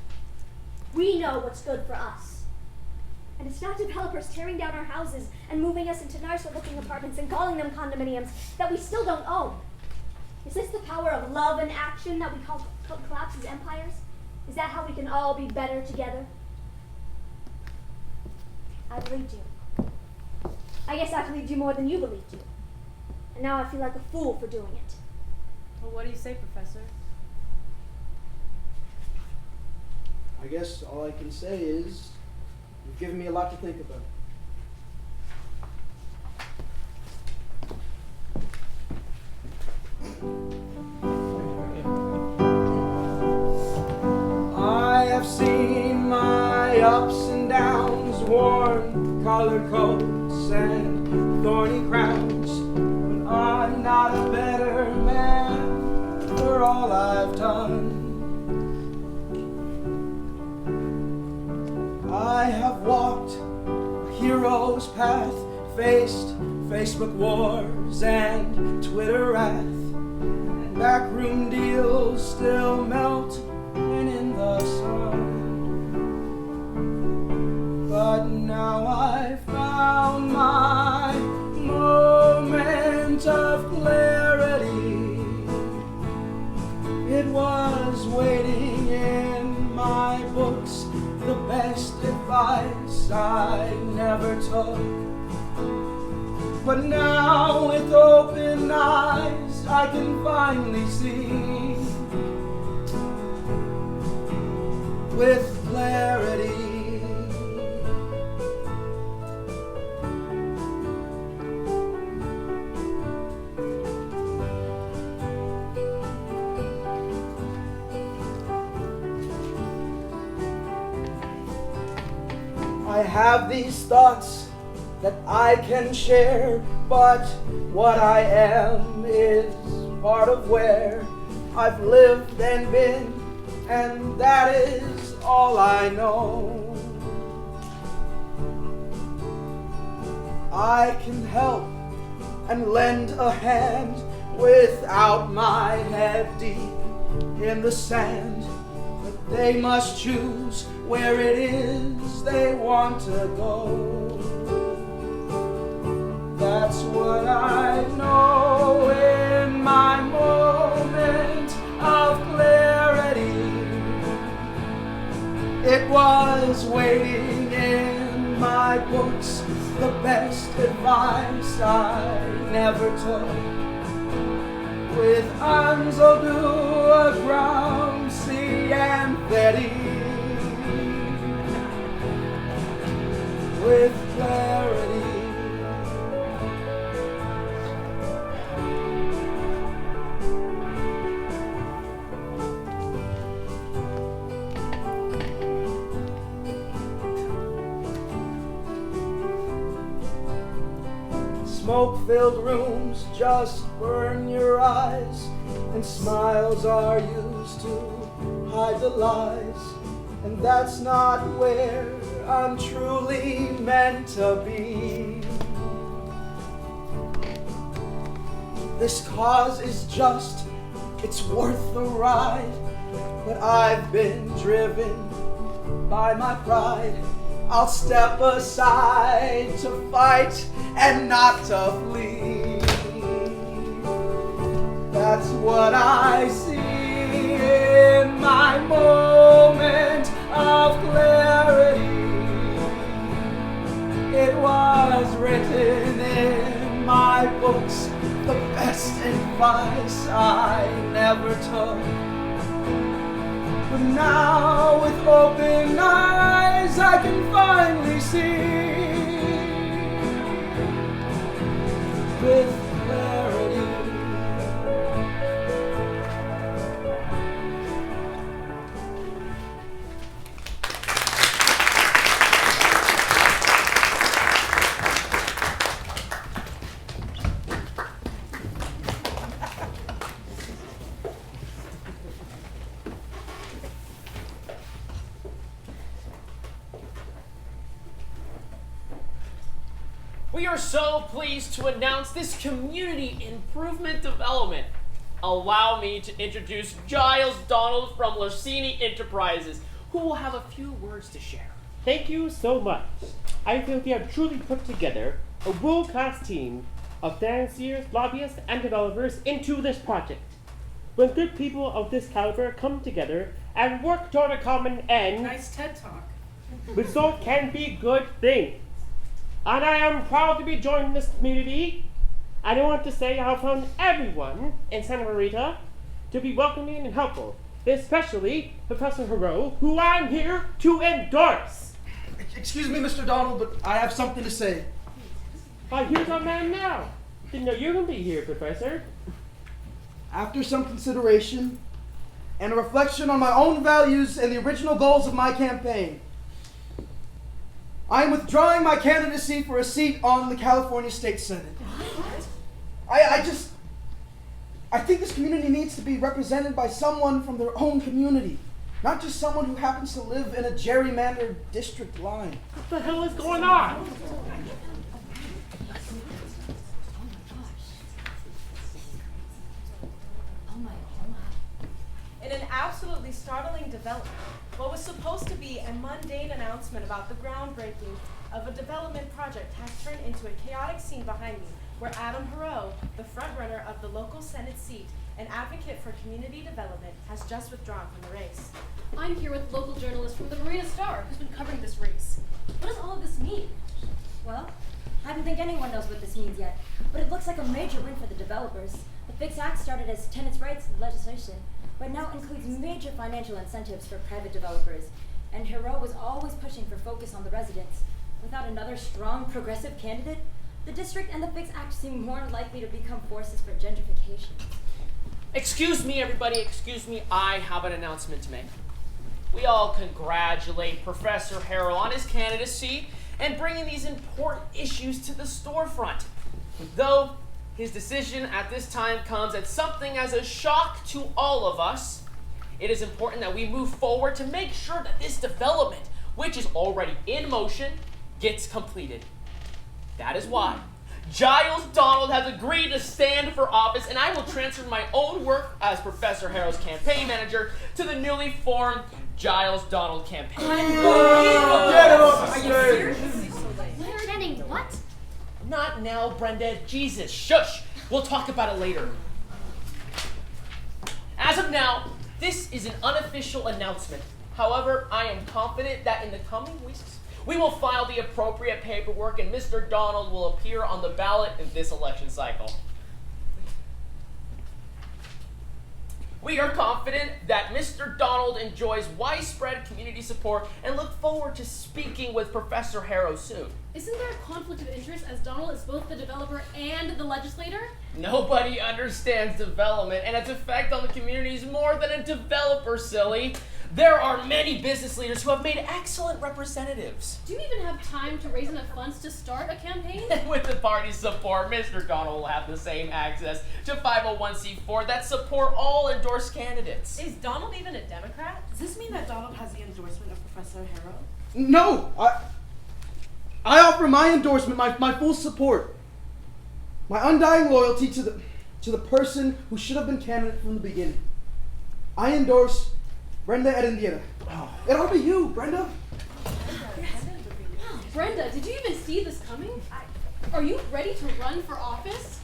We know what's good for us. And it's not developers tearing down our houses and moving us into nicer-looking apartments and calling them condominiums that we still don't own. Is this the power of love and action that we call collapses empires? Is that how we can all be better together? I believed you. I guess I believed you more than you believed you. And now I feel like a fool for doing it. Well, what do you say, Professor? I guess all I can say is you've given me a lot to think about. I have seen my ups and downs, worn colored coats and thorny crowns, but I'm not a better man for all I've done. I have walked a hero's path, faced Facebook wars and Twitter wrath, and backroom deals still melt in the sun. But now I've found my moment of clarity. It was waiting in my books, the best advice I never took. But now with open eyes I can finally see with clarity. I have these thoughts that I can share, but what I am is part of where I've lived and been, and that is all I know. I can help and lend a hand without my head deep in the sand, but they must choose where it is they want to go. That's what I know in my moment of clarity. It was waiting in my books, the best advice I never took. With Anzal du ground, sea and Betty, with clarity. Smoke-filled rooms just burn your eyes, and smiles are used to hide the lies, and that's not where I'm truly meant to be. This cause is just, it's worth the ride, but I've been driven by my pride. I'll step aside to fight and not to flee. That's what I see in my moment of clarity. It was written in my books, the best advice I never took. But now with open eyes I can finally see with clarity. We are so pleased to announce this community improvement development. Allow me to introduce Giles Donald from Larsini Enterprises. who will have a few words to share. Thank you so much. I feel we have truly put together a world-class team of financiers, lobbyists, and developers into this project. When good people of this caliber come together and work toward a common end, Nice TED Talk. result can be good things. And I am proud to be joining this community. And I want to say I have found everyone in Santa Marita to be welcoming and helpful, especially Professor Hero, who I'm here to endorse. Excuse me, Mr. Donald, but I have something to say. Here's our man now. Didn't know you were going to be here, Professor. After some consideration and a reflection on my own values and the original goals of my campaign, I am withdrawing my candidacy for a seat on the California State Senate. I think this community needs to be represented by someone from their own community, not just someone who happens to live in a gerrymandered district line. What the hell is going on? In an absolutely startling development, what was supposed to be a mundane announcement about the groundbreaking of a development project has turned into a chaotic scene behind me, where Adam Hero, the frontrunner of the local Senate seat and advocate for community development, has just withdrawn from the race. I'm here with local journalist from the Marina Star, who's been covering this race. What does all of this mean? Well, I don't think anyone knows what this means yet, but it looks like a major win for the developers. The Fix Act started as tenants' rights legislation, but now includes major financial incentives for private developers. And Hero was always pushing for focus on the residents. Without another strong progressive candidate, the district and the Fix Act seem more likely to become forces for gentrification. Excuse me, everybody, excuse me. I have an announcement to make. We all congratulate Professor Harrell on his candidacy and bringing these important issues to the storefront. Though his decision at this time comes as something as a shock to all of us, it is important that we move forward to make sure that this development, which is already in motion, gets completed. That is why Giles Donald has agreed to stand for office, and I will transfer my own work as Professor Harrow's campaign manager to the newly formed Giles Donald campaign. Are you serious? Standing what? Not now, Brenda. Jesus, shush. We'll talk about it later. As of now, this is an unofficial announcement. However, I am confident that in the coming weeks, we will file the appropriate paperwork and Mr. Donald will appear on the ballot in this election cycle. We are confident that Mr. Donald enjoys widespread community support and look forward to speaking with Professor Harrow soon. Isn't there a conflict of interest as Donald is both the developer and the legislator? Nobody understands development and its effect on the community is more than a developer, silly. There are many business leaders who have made excellent representatives. Do you even have time to raise enough funds to start a campaign? With the party's support, Mr. Donald will have the same access to 501c4 that support all endorsed candidates. Is Donald even a Democrat? Does this mean that Donald has the endorsement of Professor Harrow? No, I offer my endorsement, my full support, my undying loyalty to the person who should have been candidate from the beginning. I endorse Brenda Edendiera. It ought to be you, Brenda. Brenda, did you even see this coming? Are you ready to run for office?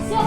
So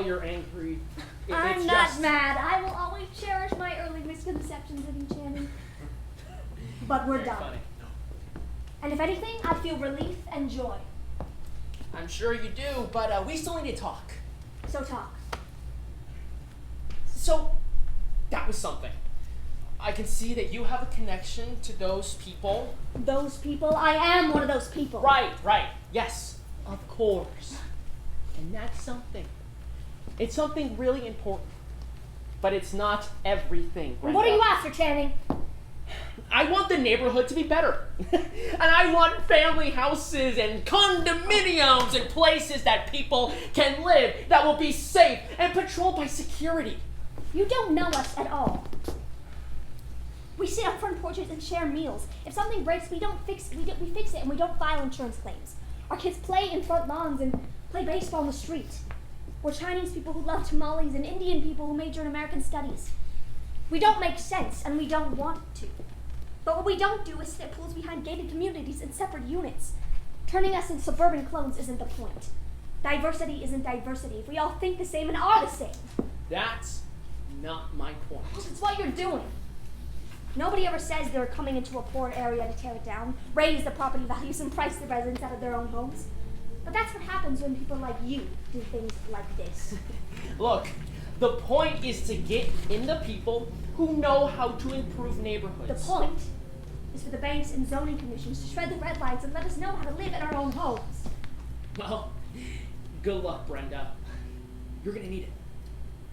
you're angry. I'm It's not just... mad. I will always cherish my early misconceptions of you, Channing. But we're Very done. funny. And if anything, I feel relief and joy. I'm sure you do, but we still need to talk. So talk. So, that was something. I can see that you have a connection to those people. Those people? I am one of those people. Right. Yes, of course. And that's something. It's something really important. But it's not everything, Brenda. What are you after, Channing? I want the neighborhood to be better. And I want family houses and condominiums and places that people can live that will be safe and patrolled by security. You don't know us at all. We sit on front porches and share meals. If something breaks, we fix it and we don't file insurance claims. Our kids play in front lawns and play baseball in the street. We're Chinese people who love tamales and Indian people who major in American studies. We don't make sense and we don't want to. But what we don't do is sit pools behind gated communities and separate units. Turning us into suburban clones isn't the point. Diversity isn't diversity if we all think the same and are the same. That's not my point. It's what you're doing. Nobody ever says they're coming into a poor area to tear it down, raise the property values, and price the residents out of their own homes. But that's what happens when people like you do things like this. Look, the point is to get in the people who know how to improve neighborhoods. The point is for the banks and zoning commissions to shred the red lines and let us know how to live in our own homes. Well, good luck, Brenda. You're gonna need it.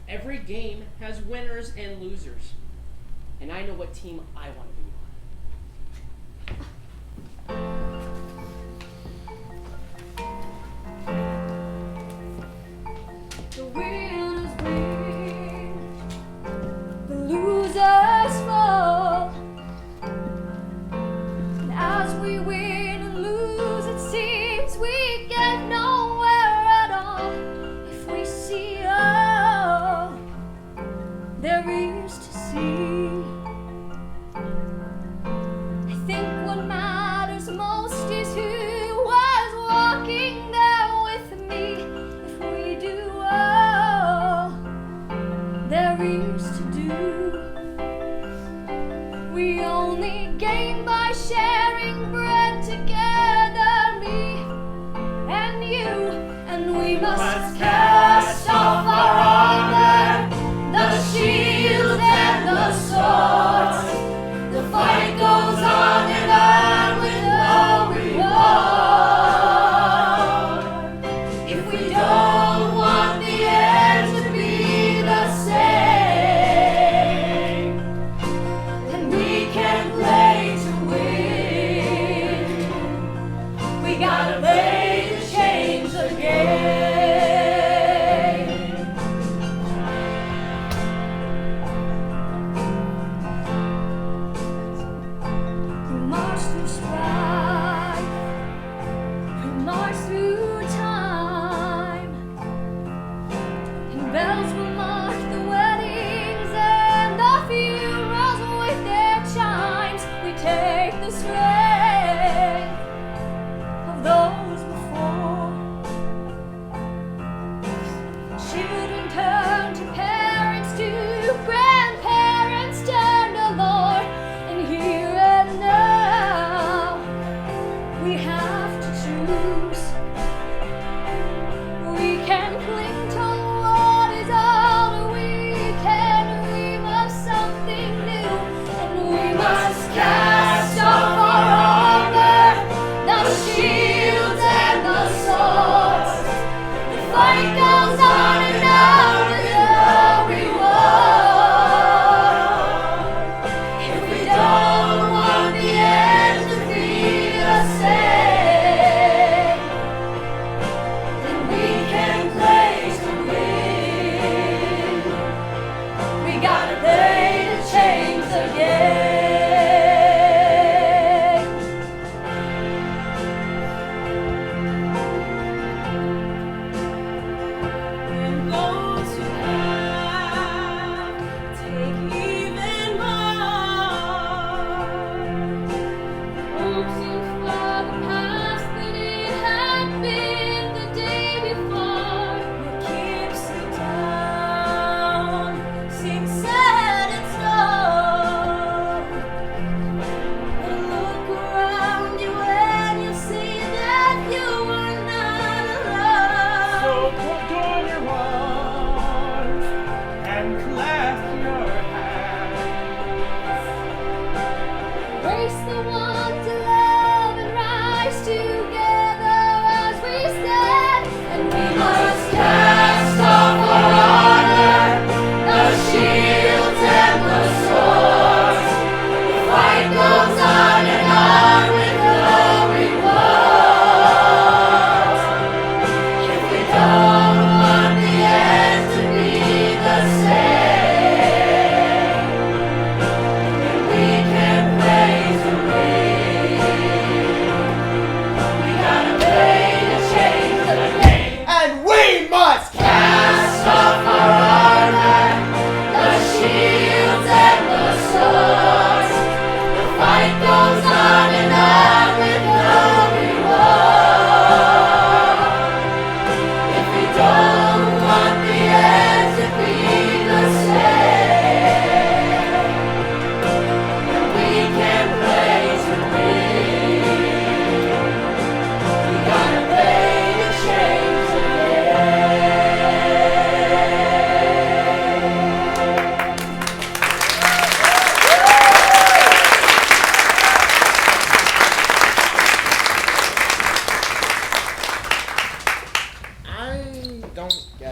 Every game has winners and losers. And I know what team I want to be on. The winners win, the losers fall. And as we win and lose, it seems we get nowhere at all. If we see all there is to see, I think what matters most is who was walking there with me. If we do all there is to do, we only gain by sharing bread together, me and you, and we must cast off our armor, the shields and the swords. The fight goes on and on with no reward. If we don't want the end to be the same, then we can play to win. We gotta play to change the game. We march through strife, we march through time, and bells will mark the weddings and the funerals with their chimes. We take the strength of those before. Children turn to parents, to grandparents turn to Lord, and here and now we have to choose. We can cling to what is old, or we can dream of something new, and we must cast off our armor, the shields and the swords. The fight goes on and on with no reward. If we don't want the end to be the same, then we can play to win. We gotta play to change the game. In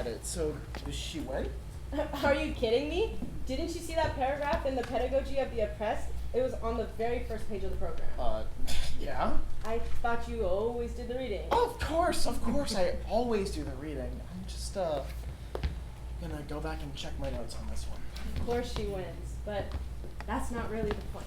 at it. So, does she win? Are you kidding me? Didn't you see that paragraph in the Pedagogy of the Oppressed? It was on the very first page of the program. Yeah? I thought you always did the reading. Oh, of course, I always do the reading. I'm just, gonna go back and check my notes on this one. Of course she wins, but that's not really the point.